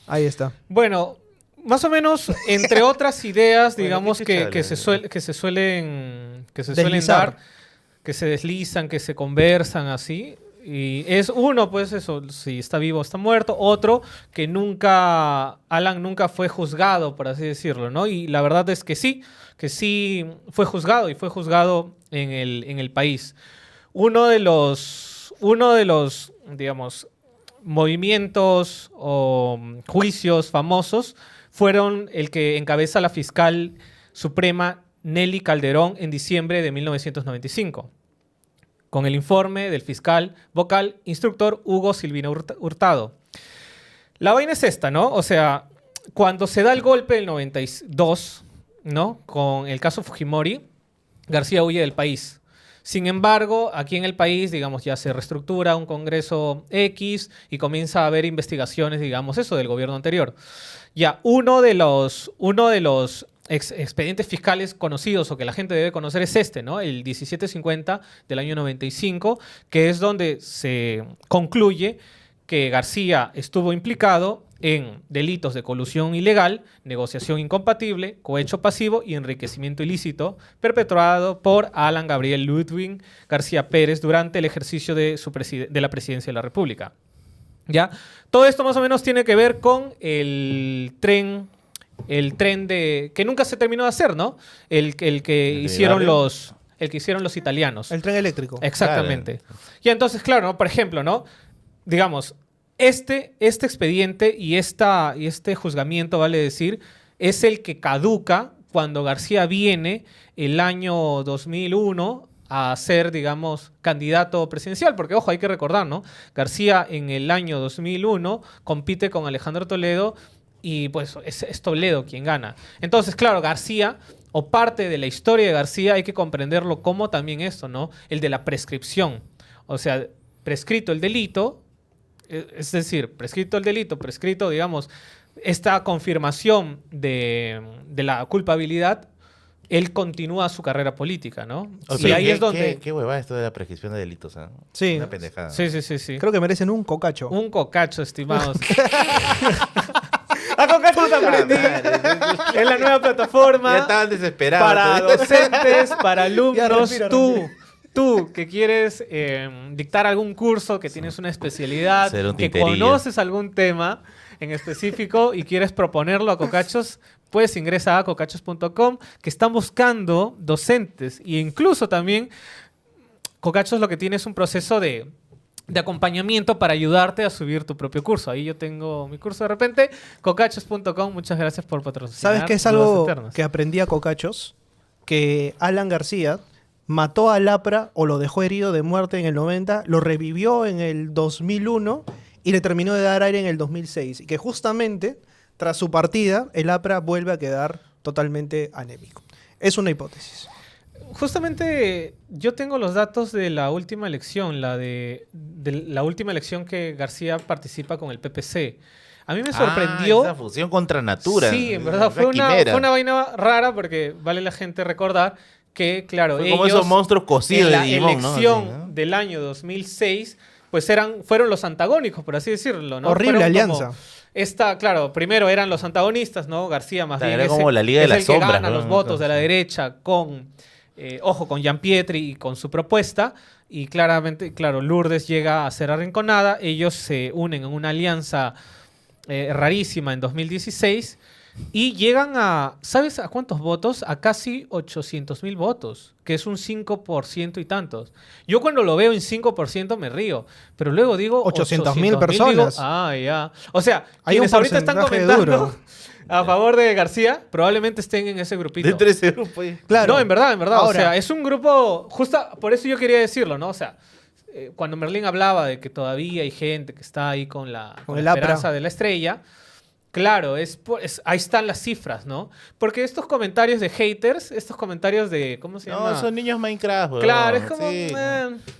Ahí está. Bueno, más o menos, entre otras ideas, Bueno, digamos, qué que chucha, se suelen Deslizar. dar, que se deslizan, que se conversan así. Y es uno, pues eso, si está vivo o está muerto. Otro, que Alan nunca fue juzgado, por así decirlo, ¿no? Y la verdad es que sí fue juzgado y fue juzgado en el país. Uno de los, digamos, movimientos o juicios famosos fueron el que encabeza la fiscal suprema Nelly Calderón en diciembre de 1995, con el informe del fiscal vocal instructor Hugo Silvino Hurtado. La vaina es esta, ¿no? O sea, cuando se da el golpe del 92, ¿no? Con el caso Fujimori, García huye del país. Sin embargo, aquí en el país, digamos, ya se reestructura un Congreso X y comienza a haber investigaciones, digamos, eso del gobierno anterior. Ya, uno de los expedientes fiscales conocidos o que la gente debe conocer es este, ¿no? El 1750 del año 95, que es donde se concluye que García estuvo implicado en delitos de colusión ilegal, negociación incompatible, cohecho pasivo y enriquecimiento ilícito perpetrado por Alan Gabriel Ludwig García Pérez durante el ejercicio de la presidencia de la República. ¿Ya? Todo esto más o menos tiene que ver con el tren que nunca se terminó de hacer, ¿no? El que hicieron los italianos. El tren eléctrico. Exactamente. Y entonces, claro, ¿no? Por ejemplo, ¿no? Digamos, este expediente y este juzgamiento, vale decir, es el que caduca cuando García viene el año 2001 a ser, digamos, candidato presidencial. Porque, ojo, hay que recordar, ¿no? García en el año 2001 compite con Alejandro Toledo y pues es Toledo quien gana. Entonces, claro, García, o parte de la historia de García, hay que comprenderlo como también esto, ¿no? El de la prescripción. O sea, prescrito el delito, es decir, prescrito el delito, prescrito, digamos, esta confirmación de la culpabilidad, él continúa su carrera política, ¿no? O Y sea, ahí es donde... Qué huevada esto de la prescripción de delitos, ¿ah? Sí. Una pendejada. Sí. Creo que merecen un cocacho. Un cocacho, estimados. A cocacho te aprendí. Es la nueva plataforma. Ya estaban desesperados. Para docentes, para alumnos, respira. tú que quieres dictar algún curso, que tienes una especialidad, Ser un que tinterillo. conoces algún tema en específico y quieres proponerlo a Cocachos, pues ingresa a cocachos.com, que están buscando docentes e incluso también Cocachos lo que tiene es un proceso de acompañamiento para ayudarte a subir tu propio curso. Ahí yo tengo mi curso de repente, cocachos.com. Muchas gracias por patrocinar. ¿Sabes qué es Dudas algo Eternas. que aprendí a cocachos? Que Alan García mató a Lapra o lo dejó herido de muerte en el 90, lo revivió en el 2001 y le terminó de dar aire en el 2006. Y que justamente, tras su partida, el Lapra vuelve a quedar totalmente anémico. Es una hipótesis. Justamente yo tengo los datos de la última elección, de la última elección que García participa con el PPC. A mí me sorprendió. Esa fusión contra natura. Sí, en verdad, fue una vaina rara porque vale la gente recordar que, claro, Fue como ellos esos monstruos cocidos en de la Digimon, ¿no? elección Así, ¿no? del año 2006, pues fueron los antagónicos, por así decirlo, ¿no? Horrible Fueron alianza. como claro, primero eran los antagonistas, ¿no? García más Claro, bien era como la Liga de es las el que Sombras, gana ¿no? los votos de la derecha con, con Gianpietri y con su propuesta. Y claramente, claro, Lourdes llega a ser arrinconada. Ellos se unen en una alianza rarísima en 2016 y llegan a, ¿sabes a cuántos votos? A casi 800.000 votos, que es un 5% y tantos. Yo cuando lo veo en 5% me río, pero luego digo 800.000 800.000, personas. digo, ah, ya. O sea, Hay quienes un ahorita están porcentaje comentando duro. a favor de García probablemente estén en ese grupito. Dentro de ese grupo. Claro. No, en verdad. Ahora- O sea, es un grupo. Justo por eso yo quería decirlo, ¿no? O sea, cuando Merlín hablaba de que todavía hay gente que está ahí con Con la el APRA. esperanza de la estrella. Claro, ahí están las cifras, ¿no? Porque estos comentarios de haters, estos comentarios de. ¿Cómo se llama? No, son niños Minecraft, weón. Claro, es como. Sí.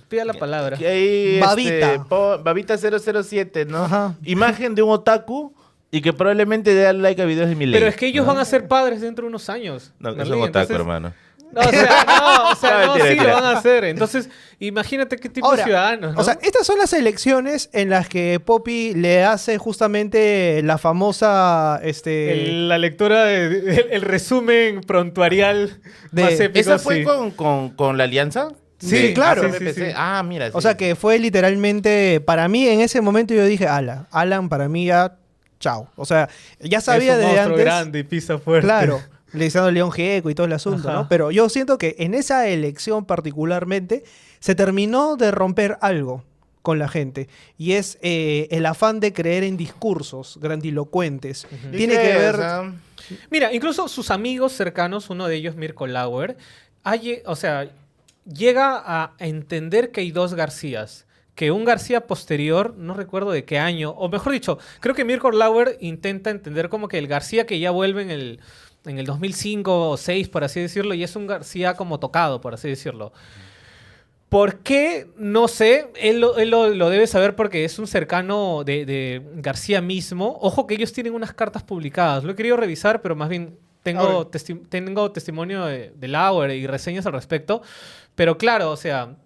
Pida la palabra. Que ahí, Babita. Babita 007, ¿no? Ajá. Imagen de un otaku y que probablemente dé like a videos de Milei. Pero es que ellos ¿no? van a ser padres dentro de unos años. No, que Merlín, son otaku, entonces- hermano. No, o sea, No, sí mentira. lo van a hacer. Entonces, imagínate qué tipo Ahora, de ciudadanos, ¿no? O sea, estas son las elecciones en las que Poppy le hace justamente la famosa La lectura, el resumen prontuarial De- más épico. ¿Esa fue sí. con la alianza? Sí, De claro. ACPC. Sí, sí. Ah, mira. O sí. sea que fue literalmente, para mí en ese momento yo dije, Alan para mí ya, chao. O sea, ya sabía es un desde monstruo antes. grande y pisa fuerte. Claro, Lisandro León Gieco y todo el asunto, Ajá. ¿no? Pero yo siento que en esa elección particularmente se terminó de romper algo con la gente. Y es el afán de creer en discursos grandilocuentes. Ujú. Tiene que ver... Mira, incluso sus amigos cercanos, uno de ellos, Mirko Lauer, llega a entender que hay dos Garcías. Que un García posterior, no recuerdo de qué año, o mejor dicho, creo que Mirko Lauer intenta entender como que el García que ya vuelve en el 2005 o 2006, por así decirlo, y es un García como tocado, por así decirlo. ¿Por qué? No sé. Él lo debe saber porque es un cercano de García mismo. Ojo que ellos tienen unas cartas publicadas. Lo he querido revisar, pero más bien tengo testimonio de Lauer y reseñas al respecto. Pero claro, o sea,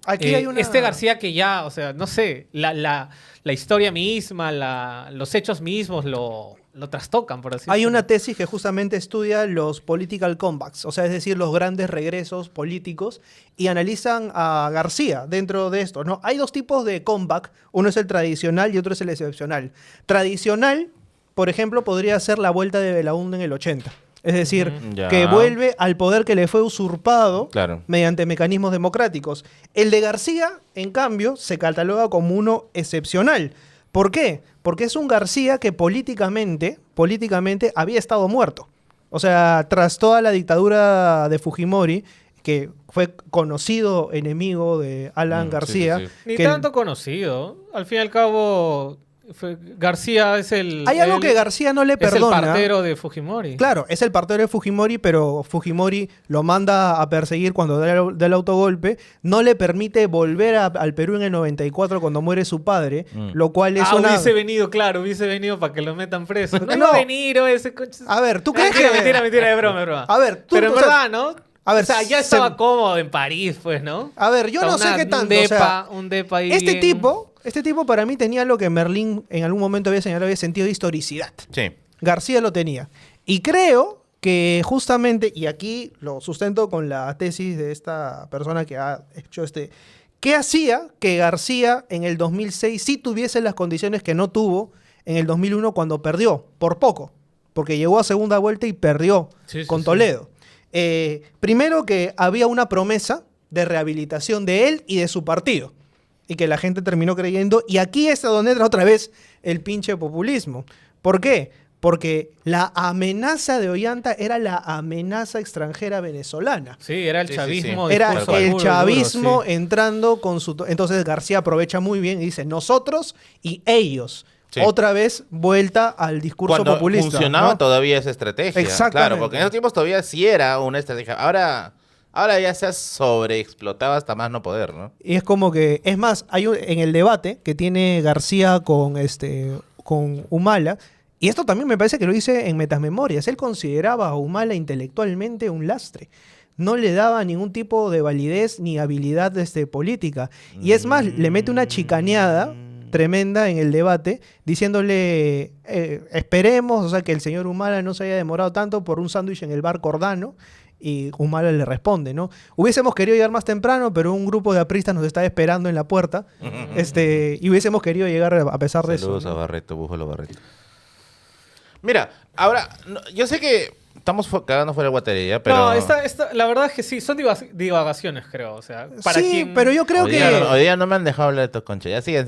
Aquí hay una... este García que ya, o sea, no sé, la historia misma, los hechos mismos lo trastocan, por así Hay decirlo. una tesis que justamente estudia los political comebacks, o sea, es decir, los grandes regresos políticos, y analizan a García dentro de esto, ¿no? Hay dos tipos de comeback, uno es el tradicional y otro es el excepcional. Tradicional, por ejemplo, podría ser la vuelta de Belaúnde en el 80. Es decir, Ya. que vuelve al poder que le fue usurpado Claro. mediante mecanismos democráticos. El de García, en cambio, se cataloga como uno excepcional. ¿Por qué? Porque es un García que políticamente había estado muerto. O sea, tras toda la dictadura de Fujimori, que fue conocido enemigo de Alan Sí, García. sí, sí. Ni que tanto conocido. Al fin y al cabo, García es el... hay algo que García no le es perdona. el partero de Fujimori. Claro, es el partero de Fujimori, pero Fujimori lo manda a perseguir cuando da el autogolpe, no le permite volver al Perú en el 94 cuando muere su padre, lo cual es una... hubiese venido para que lo metan preso. No, No. iba a venir ese coche. A ver, ¿tú crees Mentira, que...? mentira, es broma. A ver, tú... Pero en o sea, verdad, ¿no? a ver, o sea, ya se- estaba cómodo en París, pues, ¿no? A ver, yo O sea, no sé qué tanto, o sea, un depa ahí este bien- tipo para mí tenía lo que Merlín en algún momento había señalado, había sentido de historicidad. Sí. García lo tenía. Y creo que justamente, y aquí lo sustento con la tesis de esta persona que ha hecho ¿qué hacía que García en el 2006 sí tuviese las condiciones que no tuvo en el 2001 cuando perdió? Por poco. Porque llegó a segunda vuelta y perdió Sí, con sí. Toledo. Primero que había una promesa de rehabilitación de él y de su partido. Y que la gente terminó creyendo. Y aquí es donde entra otra vez el pinche populismo. ¿Por qué? Porque la amenaza de Ollanta era la amenaza extranjera venezolana. Sí, era el Sí, sí, chavismo. sí. Era discurso el duro, chavismo duro, sí. entrando con su... Entonces García aprovecha muy bien y dice nosotros y ellos. Sí. Otra vez vuelta al discurso Cuando populista. funcionaba ¿no? todavía esa estrategia. Exactamente. Claro, porque en esos tiempos todavía sí era una estrategia. Ahora ya se ha sobreexplotado hasta más no poder, ¿no? Y es como que, es más, en el debate que tiene García con Humala, y esto también me parece que lo dice en Metasmemorias, él consideraba a Humala intelectualmente un lastre. no le daba ningún tipo de validez ni habilidad política. Y es más, le mete una chicaneada tremenda en el debate, diciéndole, esperemos, o sea, que el señor Humala no se haya demorado tanto por un sándwich en el bar Cordano. Y Humala le responde, ¿no? Hubiésemos querido llegar más temprano, pero un grupo de apristas nos está esperando en la puerta. Y hubiésemos querido llegar a pesar de eso. Saludos a Barreto, Búfalo Barreto. Mira, ahora, yo sé que estamos cagando fuera de guatería, pero... No, la verdad es que sí, son divagaciones, creo. O sea, para sí, quien... pero yo creo Hoy día no me han dejado hablar de estos conchas. Ya sigan.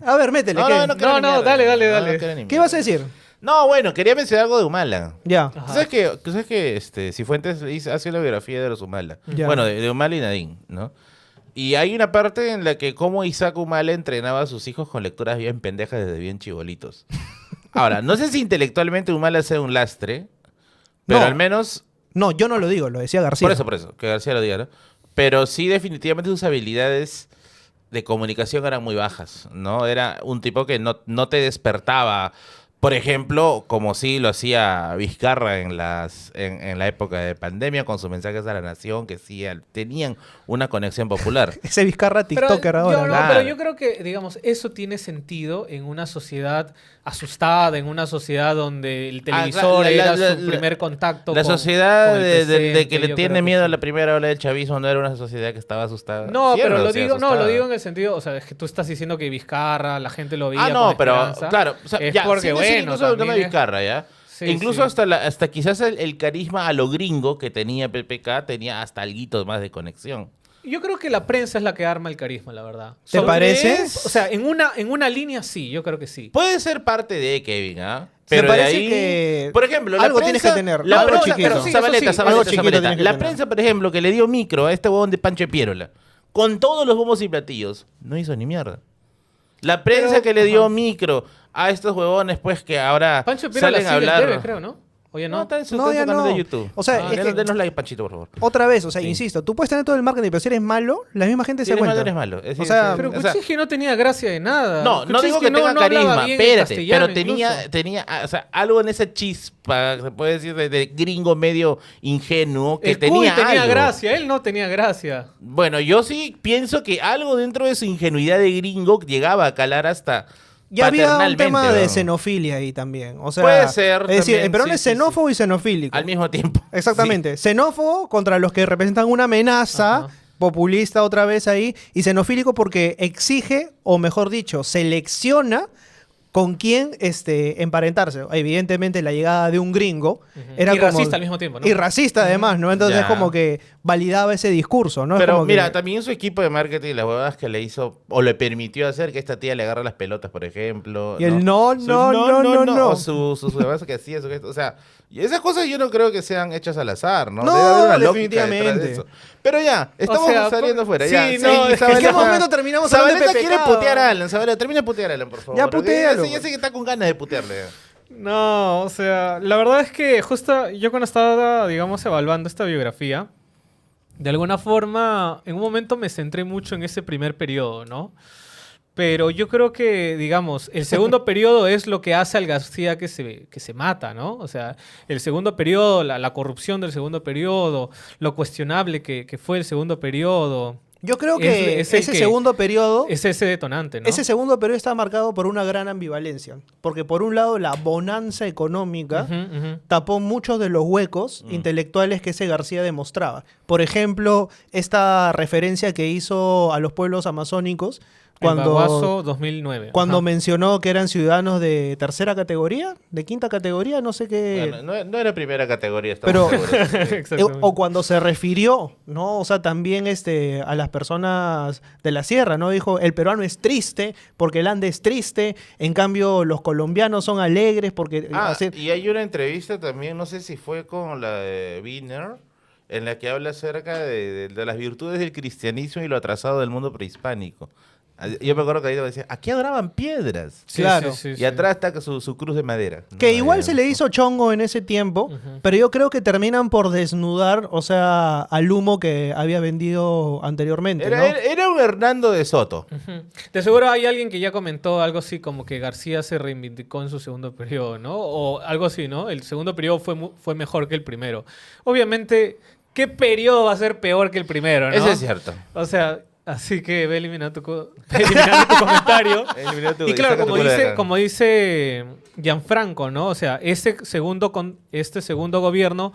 A ver, métele. No, ¿qué? no, no quiero ni No, mierda. dale. quiero ni ¿Qué ibas a decir? No, bueno, quería mencionar algo de Humala. Ya. ¿Tú sabes que Cifuentes hace la biografía de los Humala? Ya. Bueno, de Humala y Nadine, ¿no? Y hay una parte en la que cómo Isaac Humala entrenaba a sus hijos con lecturas bien pendejas desde bien chibolitos. Ahora, no sé si intelectualmente Humala sea un lastre, pero No. al menos... No, yo no lo digo, lo decía García. Por eso, que García lo diga, ¿no? Pero sí, definitivamente sus habilidades de comunicación eran muy bajas, ¿no? Era un tipo que no te despertaba... Por ejemplo, como sí lo hacía Vizcarra en la época de pandemia, con sus mensajes a la nación, que sí tenían una conexión popular. Ese Vizcarra TikToker ahora. Claro. Pero yo creo que, digamos, eso tiene sentido en una sociedad asustada, en una sociedad donde el televisor claro, era su primer contacto La con sociedad con el de presente, que le yo tiene creo que miedo a sí. la primera ola del chavismo no era una sociedad que estaba asustada. No, Sí pero era una lo sociedad digo, lo asustada. digo en el sentido, o sea, es que tú estás diciendo que Vizcarra, la gente lo veía No, con pero esperanza, claro, o sea, es ya, porque sin decir bueno, incluso el tema de también Vizcarra, ¿ya? Sí, Incluso sí. hasta quizás el carisma a lo gringo que tenía PPK tenía hasta alguitos más de conexión. Yo creo que la prensa es la que arma el carisma, la verdad. ¿Te parece? O sea, en una línea sí, yo creo que sí. Puede ser parte de Kevin, ¿ah? Me Pero parece de ahí, que por ejemplo, algo la tienes prensa, que tener, la algo prensa, chiquito. pero Sí, Zabaleta, eso sí, algo chiquito Zabaleta. tienes que La tener. prensa, por ejemplo, que le dio micro a este huevón de Pancho Piérola, con todos los bombos y platillos, no hizo ni mierda. La prensa Pero, que le dio ajá. micro a estos huevones, pues, que ahora Pancho Pirola salen a sigue en hablar... TV, creo, ¿no? Oye, No, no. está en su, No, está en su ya canal no. de YouTube. O sea, es que- denos like, Panchito, por favor. Otra vez, o sea, Sí. insisto, tú puedes tener todo el marketing, pero si eres malo, la misma gente Si se eres malo, cuenta. eres malo. Es O decir, sea, Pero o sea, Kuczynski no tenía gracia de nada. no digo Kuczynski que tenga no hablaba carisma, bien el espérate, castellano pero incluso. tenía, o sea, algo en esa chispa, se puede decir, de gringo medio ingenuo, que El Cuy tenía tenía algo. gracia, él no tenía gracia. Bueno, yo sí pienso que algo dentro de su ingenuidad de gringo llegaba a calar hasta Ya había un paternalmente, tema de ¿no? xenofilia ahí también. O sea, Puede ser Es decir, también, el peruano sí, es sí, xenófobo y xenofílico. Al mismo tiempo. Exactamente. Xenófobo contra los que representan una amenaza, Ajá. populista otra vez ahí, y xenofílico porque exige, o mejor dicho, selecciona con quién emparentarse. Evidentemente la llegada de un gringo era Y como... racista al mismo tiempo, ¿no? Y racista además, ¿no? Entonces Ya. es como que validaba ese discurso, ¿no? Es Pero como mira, que- también su equipo de marketing, las huevadas que le hizo, o le permitió hacer que esta tía le agarre las pelotas, por ejemplo. Y el Su no. O sus huevadas que hacía, o sea, y esas cosas yo no creo que sean hechas al azar, ¿no? No, Debe haber una lógica detrás de definitivamente. eso. Pero ya, estamos sea, saliendo fuera. sí, Ya, no, es que ¿en qué momento terminamos hablando de Zabaleta PPK? quiere putear a Alan, Zabaleta, termina de putear a Alan, por favor. Ya ¿ok? putéalo. Ya sé que está con ganas de putearle. No, o sea, la verdad es que justo yo cuando estaba, digamos, evaluando esta biografía, de alguna forma, en un momento me centré mucho en ese primer periodo, ¿no? Pero yo creo que, digamos, el segundo periodo es lo que hace al García que se mata, ¿no? O sea, el segundo periodo, la corrupción del segundo periodo, lo cuestionable que fue el segundo periodo, Yo creo que es el ese que- segundo periodo... es ese detonante, ¿no? Ese segundo periodo está marcado por una gran ambivalencia. Porque por un lado la bonanza económica Ujú, ujú. tapó muchos de los huecos intelectuales que ese García demostraba. Por ejemplo, esta referencia que hizo a los pueblos amazónicos El cuando, Baguazo 2009. cuando Ajá. mencionó que eran ciudadanos de tercera categoría, de quinta categoría, no sé qué... Bueno, no era primera categoría, Pero- estamos seguros. Exactamente. O cuando se refirió, ¿no? O sea, también a las personas de la sierra, ¿no? Dijo, el peruano es triste porque el Ande es triste, en cambio los colombianos son alegres porque... así- Y hay una entrevista también, no sé si fue con la de Wiener, en la que habla acerca de las virtudes del cristianismo y lo atrasado del mundo prehispánico. Yo me acuerdo que ahí decía, aquí adoraban piedras. Sí, claro. sí, sí, Y sí. atrás está su cruz de madera. Que No, igual ya, se le hizo chongo en ese tiempo, pero yo creo que terminan por desnudar, o sea, al humo que había vendido anteriormente, ¿no? Era un Hernando de Soto. Ujú. De seguro hay alguien que ya comentó algo así como que García se reivindicó en su segundo periodo, ¿no? O algo así, ¿no? El segundo periodo fue mejor que el primero. Obviamente, ¿qué periodo va a ser peor que el primero, no? Eso es cierto. O sea, así que ve eliminando eliminando tu comentario. Y claro, como dice Gianfranco, ¿no? O sea, este segundo gobierno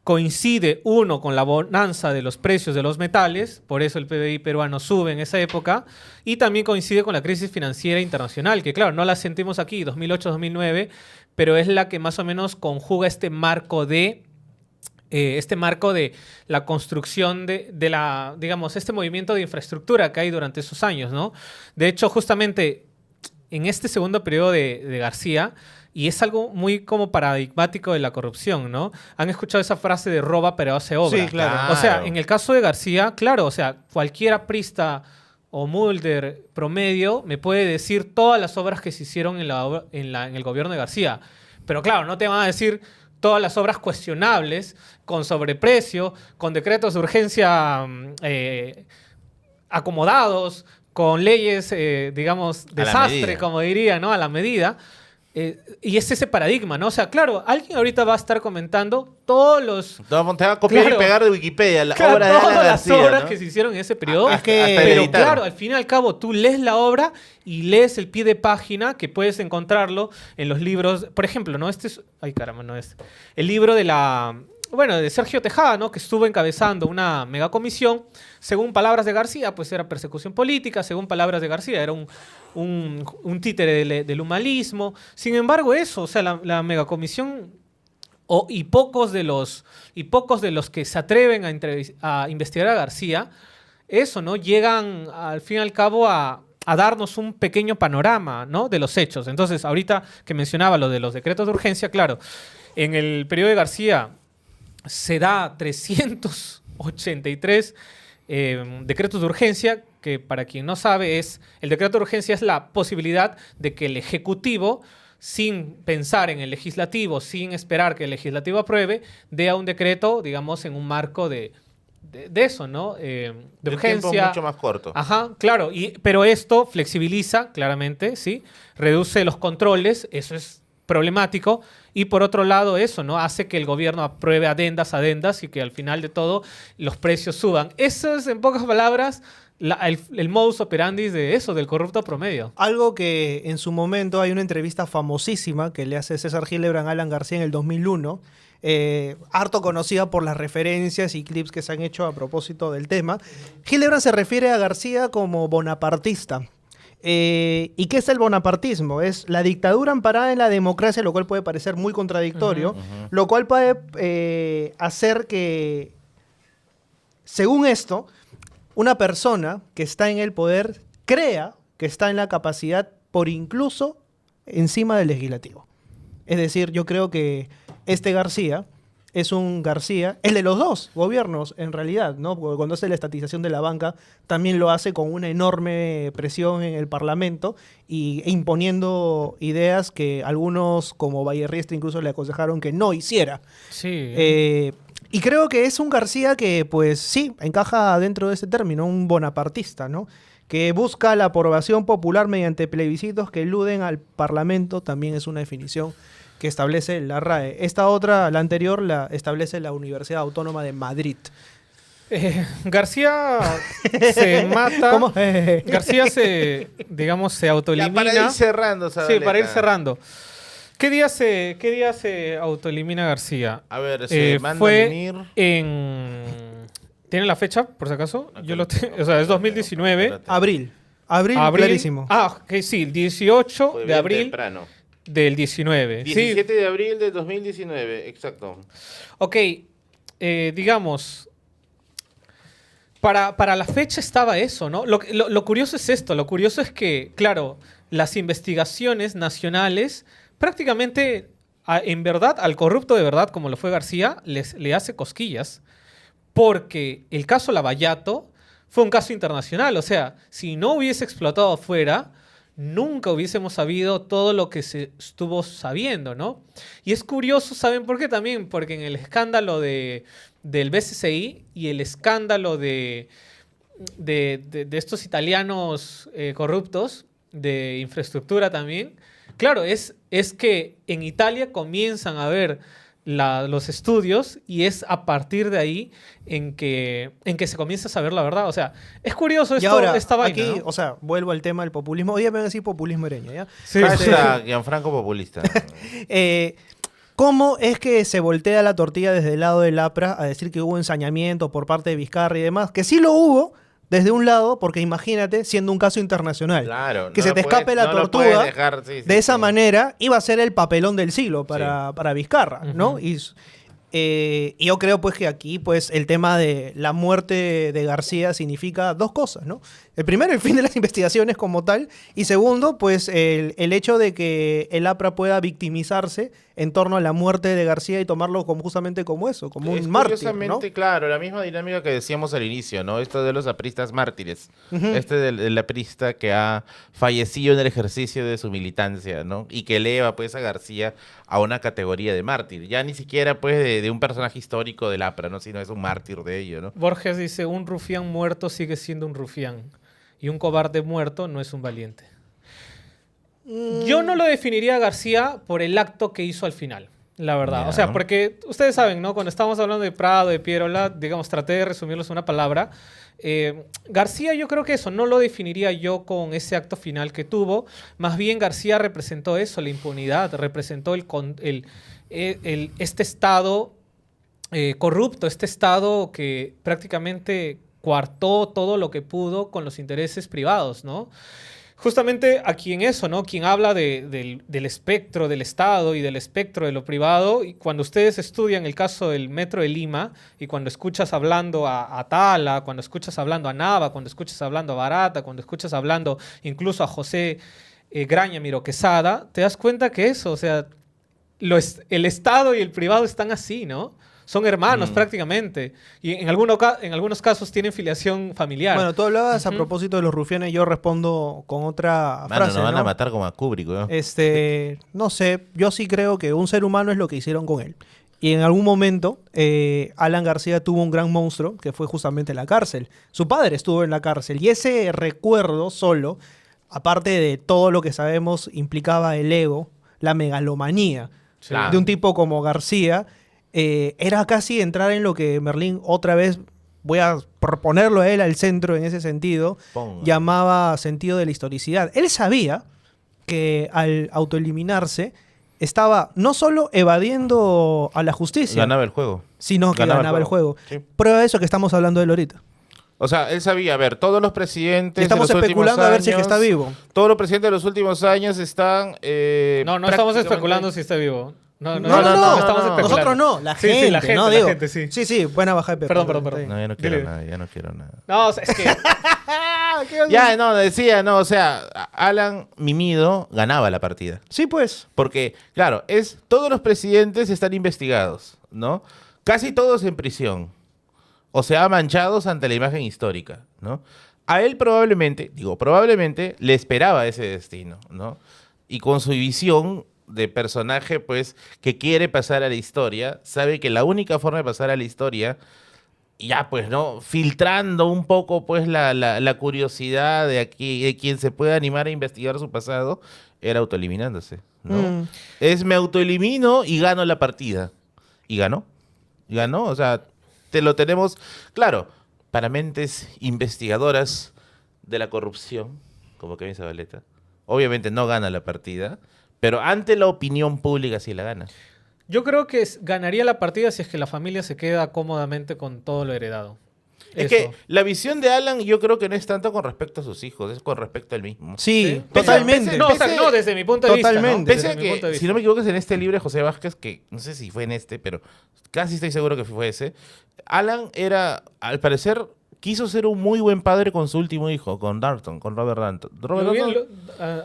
coincide, uno, con la bonanza de los precios de los metales, por eso el PBI peruano sube en esa época, y también coincide con la crisis financiera internacional, que claro, no la sentimos aquí, 2008-2009, pero es la que más o menos conjuga este marco de la construcción de la, digamos, este movimiento de infraestructura que hay durante esos años, ¿no? De hecho, justamente en este segundo periodo de García, y es algo muy como paradigmático de la corrupción, ¿no? Han escuchado esa frase de roba pero hace obra. Sí, claro. O sea, en el caso de García, claro, o sea, cualquier aprista o Mulder promedio me puede decir todas las obras que se hicieron en el gobierno de García. Pero claro, no te van a decir todas las obras cuestionables, con sobreprecio, con decretos de urgencia acomodados, con leyes, digamos, desastre, como diría, ¿no? A la medida. Y es ese paradigma, ¿no? O sea, claro, alguien ahorita va a estar comentando todos los... Te va a copiar y pegar de Wikipedia la obra de todas Alan las García, obras ¿no? que se hicieron en ese periodo. Hasta Pero editar. claro, al fin y al cabo, tú lees la obra y lees el pie de página, que puedes encontrarlo en los libros. Por ejemplo, ¿no? Este es... Ay, caramba, no es... El libro de la... Bueno, de Sergio Tejada, ¿no? Que estuvo encabezando una megacomisión. Según palabras de García, pues era persecución política. Según palabras de García, era un títere del humanismo. Sin embargo, eso, o sea, la megacomisión y pocos de los que se atreven a investigar a García, eso, ¿no? Llegan al fin y al cabo a darnos un pequeño panorama, ¿no? De los hechos. Entonces, ahorita que mencionaba lo de los decretos de urgencia, claro, en el periodo de García se da 383 decretos de urgencia, que para quien no sabe, el decreto de urgencia es la posibilidad de que el Ejecutivo, sin pensar en el Legislativo, sin esperar que el Legislativo apruebe, dé a un decreto, digamos, en un marco de eso, ¿no? De urgencia. Tiempo mucho más corto. Ajá, claro. Pero esto flexibiliza, claramente, ¿sí? Reduce los controles, eso es problemático. Y por otro lado, eso, ¿no? Hace que el gobierno apruebe adendas y que al final de todo los precios suban. Eso es, en pocas palabras, el modus operandi de eso, del corrupto promedio. Algo que en su momento hay una entrevista famosísima que le hace César Gilebran a Alan García en el 2001, harto conocida por las referencias y clips que se han hecho a propósito del tema. Gilebran se refiere a García como bonapartista. ¿Y qué es el bonapartismo? Es la dictadura amparada en la democracia, lo cual puede parecer muy contradictorio, lo cual puede hacer que, según esto, una persona que está en el poder crea que está en la capacidad por incluso encima del legislativo. Es decir, yo creo que este García es un García, el de los dos gobiernos en realidad, ¿no? Porque cuando hace la estatización de la banca también lo hace con una enorme presión en el Parlamento e imponiendo ideas que algunos, como Bayerriestra, incluso le aconsejaron que no hiciera. Sí. Y creo que es un García que, pues sí, encaja dentro de ese término, un bonapartista, ¿no? Que busca la aprobación popular mediante plebiscitos que eluden al Parlamento, también es una definición que establece la RAE. Esta otra, la anterior, la establece la Universidad Autónoma de Madrid. García se mata. ¿Cómo? García se autoelimina. Ya, para ir cerrando, Sí, para ir cerrando. ¿Qué día se autoelimina García? A ver, se manda fue a unir. ¿Tiene la fecha, por si acaso? Yo lo tengo. O sea, es 2019. Abril, clarísimo. Ah, que sí, 18 Fue de bien abril temprano. del 19. 17 de abril del 2019, exacto. Ok, digamos, para la fecha estaba eso, ¿no? Lo curioso es esto, lo curioso es que, claro, las investigaciones nacionales prácticamente, en verdad, al corrupto de verdad, como lo fue García, le hace cosquillas, porque el caso Lavallato fue un caso internacional, o sea, si no hubiese explotado afuera, nunca hubiésemos sabido todo lo que se estuvo sabiendo, ¿no? Y es curioso, ¿saben por qué también? Porque en el escándalo del BCCI y el escándalo de estos italianos corruptos, de infraestructura también, claro, es que en Italia comienzan a haber los estudios y es a partir de ahí en que se comienza a saber la verdad. O sea, es curioso Y ahora, esta vaina, aquí, ¿no? o sea, vuelvo al tema del populismo. Hoy día me van a decir populismo ereño, ¿ya? Sí, Hashtag Gianfranco populista. ¿Cómo es que se voltea la tortilla desde el lado del APRA a decir que hubo ensañamiento por parte de Vizcarra y demás? Que sí lo hubo desde un lado, porque imagínate, siendo un caso internacional, Claro. que no se lo te puedes- escape la no lo tortuga puedes dejar, sí, sí, de esa sí. manera, iba a ser el papelón del siglo para Vizcarra, ¿no? Ujú. Y yo creo pues que aquí pues el tema de la muerte de García significa dos cosas, ¿no? El primero, el fin de las investigaciones como tal, y segundo, pues el hecho de que el APRA pueda victimizarse en torno a la muerte de García y tomarlo como, justamente como eso, como Es un mártir, curiosamente, ¿no? claro, la misma dinámica que decíamos al inicio, ¿no? Esto de los apristas mártires. Este del aprista que ha fallecido en el ejercicio de su militancia, ¿no? Y que eleva, pues, a García a una categoría de mártir. Ya ni siquiera, pues, de un personaje histórico del APRA, ¿no? Sino es un mártir de ello, ¿no? Borges dice, un rufián muerto sigue siendo un rufián y un cobarde muerto no es un valiente. Yo no lo definiría a García por el acto que hizo al final, la verdad. Ya. O sea, porque ustedes saben, ¿no? Cuando estábamos hablando de Prado, de Pierola, digamos, traté de resumirlos en una palabra. García, yo creo que eso no lo definiría yo con ese acto final que tuvo. Más bien García representó eso, la impunidad, representó este estado corrupto, este estado que prácticamente coartó todo lo que pudo con los intereses privados, ¿no? Justamente aquí en eso, ¿no? Quien habla del espectro del Estado y del espectro de lo privado, y cuando ustedes estudian el caso del Metro de Lima, y cuando escuchas hablando a Tala, cuando escuchas hablando a Nava, cuando escuchas hablando a Barata, cuando escuchas hablando incluso a José Graña Miro Quesada, te das cuenta que eso, o sea, el Estado y el privado están así, ¿no? Son hermanos prácticamente. Y en algunos casos tienen filiación familiar. Bueno, tú hablabas a propósito de los rufianes, yo respondo con otra Mano, frase, nos van ¿no? a matar como a Kubrick, ¿no? No sé, yo sí creo que un ser humano es lo que hicieron con él. Y en algún momento, Alan García tuvo un gran monstruo, que fue justamente la cárcel. Su padre estuvo en la cárcel. Y ese recuerdo solo, aparte de todo lo que sabemos, implicaba el ego, la megalomanía Claro. de un tipo como García, era casi entrar en lo que Merlín otra vez, voy a proponerlo a él al centro en ese sentido, Ponga. llamaba sentido de la historicidad. Él sabía que al autoeliminarse estaba no solo evadiendo a la justicia, Ganaba el juego. sino que ganaba el juego. Sí. Prueba de eso que estamos hablando de él ahorita. O sea, él sabía, a ver, todos los presidentes. Y estamos de los últimos especulando a ver si es que años- está vivo. Todos los presidentes de los últimos años están. No estamos prácticamente- especulando si está vivo. No, no, no, estamos especulando. Nosotros no, la Sí, gente, sí, la gente, ¿no? la Digo, gente, sí. Sí, buena baja de perro. Perdón. Está bien. No, ya no quiero Dile. nada, ya no quiero nada. No, o sea, es que... Ya, no, decía, no, o sea, Alan Mimido ganaba la partida. Sí, pues. Porque, claro, todos los presidentes están investigados, ¿no? Casi todos en prisión. O sea, manchados ante la imagen histórica, ¿no? A él probablemente, le esperaba ese destino, ¿no? Y con su visión de personaje, pues, que quiere pasar a la historia, sabe que la única forma de pasar a la historia, ya, pues, ¿no? Filtrando un poco, pues, la curiosidad de quien se puede animar a investigar su pasado, era autoeliminándose, ¿no? Me autoelimino y gano la partida. Y ganó. Ganó, o sea, te lo tenemos... Claro, para mentes investigadoras de la corrupción, como Kevin Zabaleta, obviamente no gana la partida, pero ante la opinión pública sí la gana. Yo creo que ganaría la partida si es que la familia se queda cómodamente con todo lo heredado. Es Eso. que la visión de Alan yo creo que no es tanto con respecto a sus hijos, es con respecto a él mismo. Sí, Pese- totalmente. No, o sea, no, desde mi punto de vista. Totalmente. ¿no? Desde Pese a mi punto de que, vista. si no me equivoco, es en este libro de José Vázquez, que no sé si fue en este, pero casi estoy seguro que fue ese. Alan era, al parecer, quiso ser un muy buen padre con su último hijo, con Danton, con Robert Danton. Lo hubiera-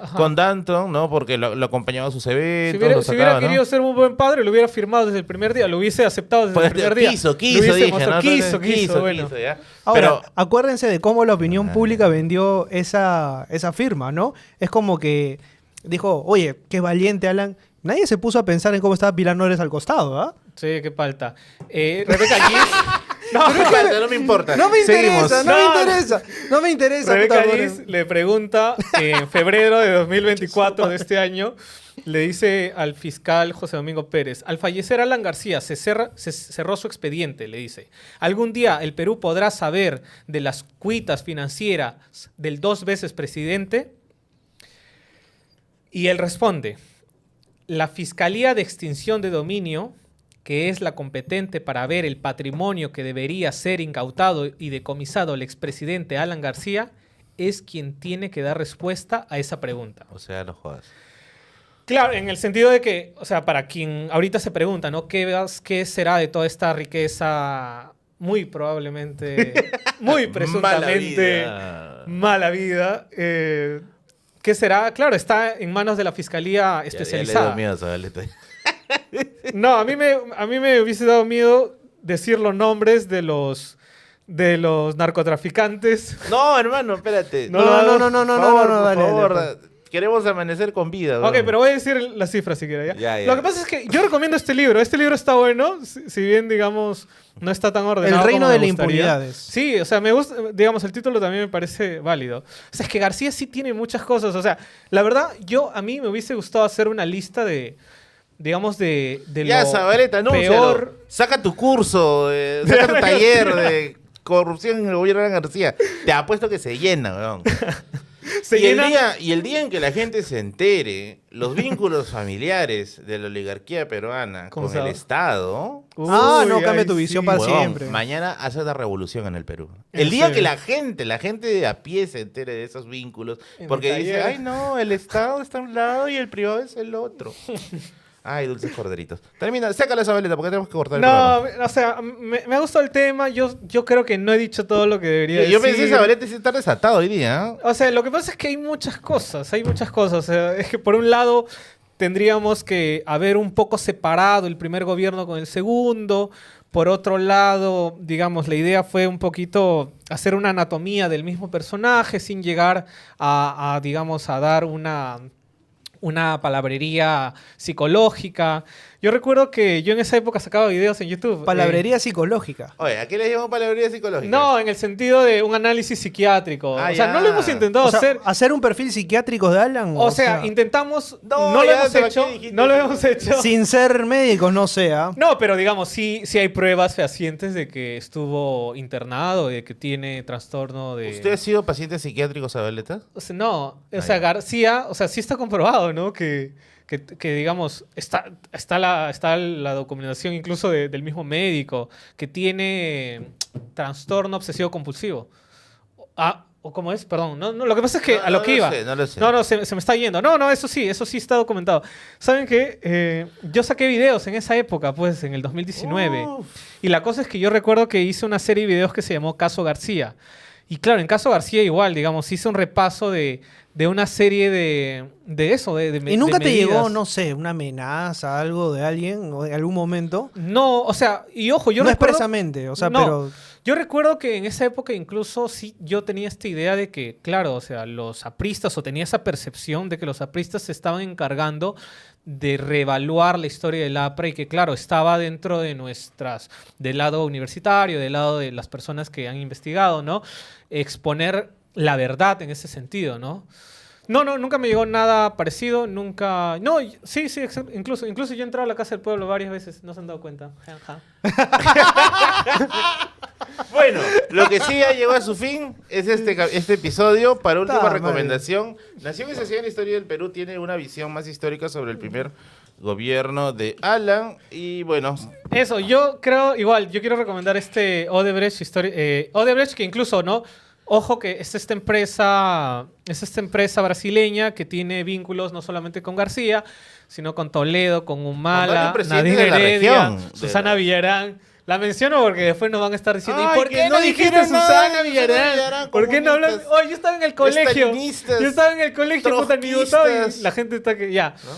ajá. Con Danton, ¿no? Porque lo acompañaba a sus eventos, Si hubiera, lo si hubiera sacaba, ¿no? querido ser un buen padre, lo hubiera firmado desde el primer día, lo hubiese aceptado desde Pues, el primer día. quiso, Lo hubiese dije, mostrado, ¿no? quiso, bueno. ya. Ahora, Pero, acuérdense de cómo la opinión pública vendió esa firma, ¿no? Es como que dijo, oye, qué valiente, Alan. Nadie se puso a pensar en cómo estaba Pilar Nores al costado, ¿ah? Sí, qué falta. Rebeca Gis, No, no me importa. No me interesa, Seguimos. no me No. interesa. No me interesa. Rebeca puta Liz madre. le pregunta en febrero de 2024 de este año, le dice al fiscal José Domingo Pérez, al fallecer Alan García se cerró su expediente, le dice. Algún día el Perú podrá saber de las cuitas financieras del 2 veces presidente. Y él responde, la Fiscalía de Extinción de Dominio, que es la competente para ver el patrimonio que debería ser incautado y decomisado al expresidente Alan García, es quien tiene que dar respuesta a esa pregunta. O sea, no jodas. Claro, en el sentido de que, o sea, para quien ahorita se pregunta, ¿no? ¿Qué será de toda esta riqueza muy probablemente, muy presuntamente mala vida? ¿Qué será? Claro, está en manos de la Fiscalía especializada. Ya le dio miedo a Zabaleta. No, a mí me hubiese dado miedo decir los nombres de los narcotraficantes. No, hermano, espérate. No, no, dale, por dale. favor. Queremos amanecer con vida. Ok, weón. pero voy a decir las cifras si quieres. Ya. Lo que pasa es que yo recomiendo este libro. Este libro está bueno, si bien, digamos, no está tan ordenado. El reino como me de las gustaría. impunidades. Sí, o sea, me gusta, digamos, el título también me parece válido. O sea, es que García sí tiene muchas cosas. O sea, la verdad, a mí me hubiese gustado hacer una lista de, digamos, de Ya, lo Zabaleta, no. peor. Saca tu curso, saca tu taller de corrupción en el gobierno de García. Te apuesto que se llena, weón. Se y, llena- el día en que la gente se entere los vínculos familiares de la oligarquía peruana ¿Cómo con se el llama? Estado, Ah, no Uy, cambia ahí tu visión sí. para huevón, siempre. mañana hace una revolución en el Perú. ¿En El día serio? que la gente de a pie se entere de esos vínculos, En porque el dice, taller. ay no, el Estado está a un lado y el privado es el otro. Ay, dulces corderitos. Termina, sácala esa Zabaleta porque tenemos que cortar el programa. No, o sea, me ha gustado el tema. Yo creo que no he dicho todo lo que debería Yo decir. pensé Zabaleta sí está desatado hoy día. ¿eh? O sea, lo que pasa es que hay muchas cosas. O sea, es que por un lado tendríamos que haber un poco separado el primer gobierno con el segundo. Por otro lado, digamos, la idea fue un poquito hacer una anatomía del mismo personaje sin llegar digamos, a dar una palabrería psicológica. Yo recuerdo que yo en esa época sacaba videos en YouTube. Palabrería psicológica. Oye, ¿a qué le llamamos palabrería psicológica? No, en el sentido de un análisis psiquiátrico. Ah, o sea, ya. no lo hemos intentado O sea, hacer. hacer un perfil psiquiátrico de Alan. O sea, intentamos. No, No lo ya, hemos ¿para hecho. qué dijiste No lo eso? hemos hecho. sin ser médicos, no sea. No, pero digamos, sí hay pruebas fehacientes de que estuvo internado, de que tiene trastorno de. ¿Usted ha sido paciente psiquiátrico, Zabaleta? O sea, no, o Ah, sea, ya. García, o sea, sí está comprobado, ¿no? Que digamos, está la documentación incluso del mismo médico, que tiene trastorno obsesivo compulsivo. ¿O cómo es? Perdón. No, lo que pasa es que No, a lo no que lo iba. sé, no lo sé. No, se me está yendo. No, eso sí está documentado. ¿Saben qué? Yo saqué videos en esa época, pues, en el 2019. Uf. Y la cosa es que yo recuerdo que hice una serie de videos que se llamó Caso García. Y claro, en Caso García igual, digamos, hice un repaso de una serie de eso, de ¿Y nunca de te llegó, medidas. no sé, una amenaza, algo de alguien o en algún momento? No, o sea, y ojo, yo no recuerdo... expresamente, o sea, No. pero Yo recuerdo que en esa época incluso sí yo tenía esta idea de que, claro, o sea, los apristas, o tenía esa percepción de que los apristas se estaban encargando de reevaluar la historia del APRA y que, claro, estaba dentro de del lado universitario, del lado de las personas que han investigado, ¿no? Exponer la verdad en ese sentido, ¿no? No, nunca me llegó nada parecido, nunca... No, sí, incluso yo he entrado a la Casa del Pueblo varias veces, no se han dado cuenta. Ajá. Bueno, lo que sí ya llegó a su fin es este episodio. Para última Ta madre. recomendación, Nación y Sociedad en la Historia del Perú tiene una visión más histórica sobre el primer gobierno de Alan. Y bueno, Eso, yo creo, igual, yo quiero recomendar este Odebrecht, Odebrecht que incluso, ¿no? Ojo que es esta empresa brasileña que tiene vínculos no solamente con García, sino con Toledo, con Humala, varios presidentes Nadir de la Heredia, región. Susana Villarán. La menciono porque después nos van a estar diciendo, Ay, ¿y por que qué no no dijiste dijeron nada Susana de Susana Villarán? Villarán, ¿Por qué no hablas? comunistas, Oh, yo estaba en el colegio. estalinistas, Yo estaba en el colegio, puta, ni votaba y trotskistas. la gente está que... Ya. ¿no?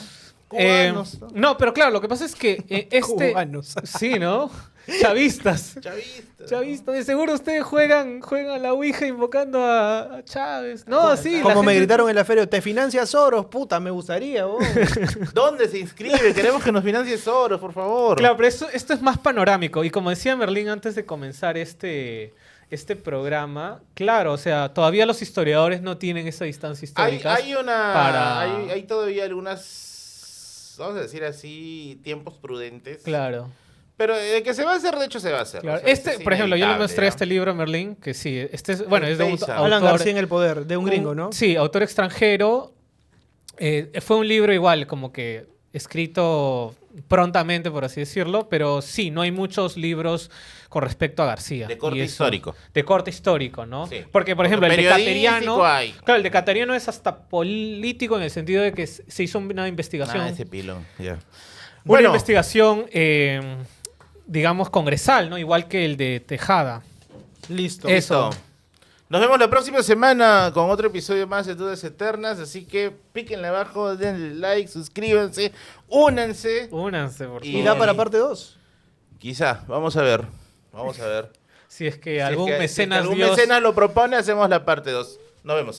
Cubanos, ¿no? No, pero claro, lo que pasa es que este... Cubanos. Sí, ¿no? Chavistas. Chavista. Chavistas. De seguro ustedes juegan a la Ouija invocando a Chávez. No, sí. la Como me gente- gritaron en la feria, ¿te financias Soros? Puta, me gustaría, vos. ¿Dónde se inscribe? Queremos que nos financie Soros, por favor. Claro, pero esto es más panorámico. Y como decía Merlín antes de comenzar este programa, claro, o sea, todavía los historiadores no tienen esa distancia histórica. Hay todavía algunas, vamos a decir así, tiempos prudentes. Claro. Pero de que se va a hacer, de hecho se va a hacer. Claro. O sea, esto es Por ejemplo, yo le inevitable, mostré ¿no? este libro a Merlín, que sí, este es, bueno, es de un Paysan. autor... Alan García en el poder, de un gringo, ¿no? Sí, autor extranjero. Fue un libro igual, como que escrito prontamente, por así decirlo, pero sí, no hay muchos libros con respecto a García. De corte Y histórico. De corte histórico, ¿no? Sí. Porque, por ejemplo, el de Periodístico Cateriano... hay. Claro, el de Cateriano es hasta político en el sentido de que se hizo una investigación. Ah, ese pilón, ya. Una investigación, digamos, congresal, ¿no? Igual que el de Tejada. Listo. Eso. Nos vemos la próxima semana con otro episodio más de Dudas Eternas. Así que píquenle abajo, denle like, suscríbanse, únanse. Únanse, por Y- favor. Y da para parte 2. Quizá, vamos a ver. Vamos a ver. Si es que Si es algún que mecenas algún Dios... mecenas lo propone, hacemos la parte 2. Nos vemos.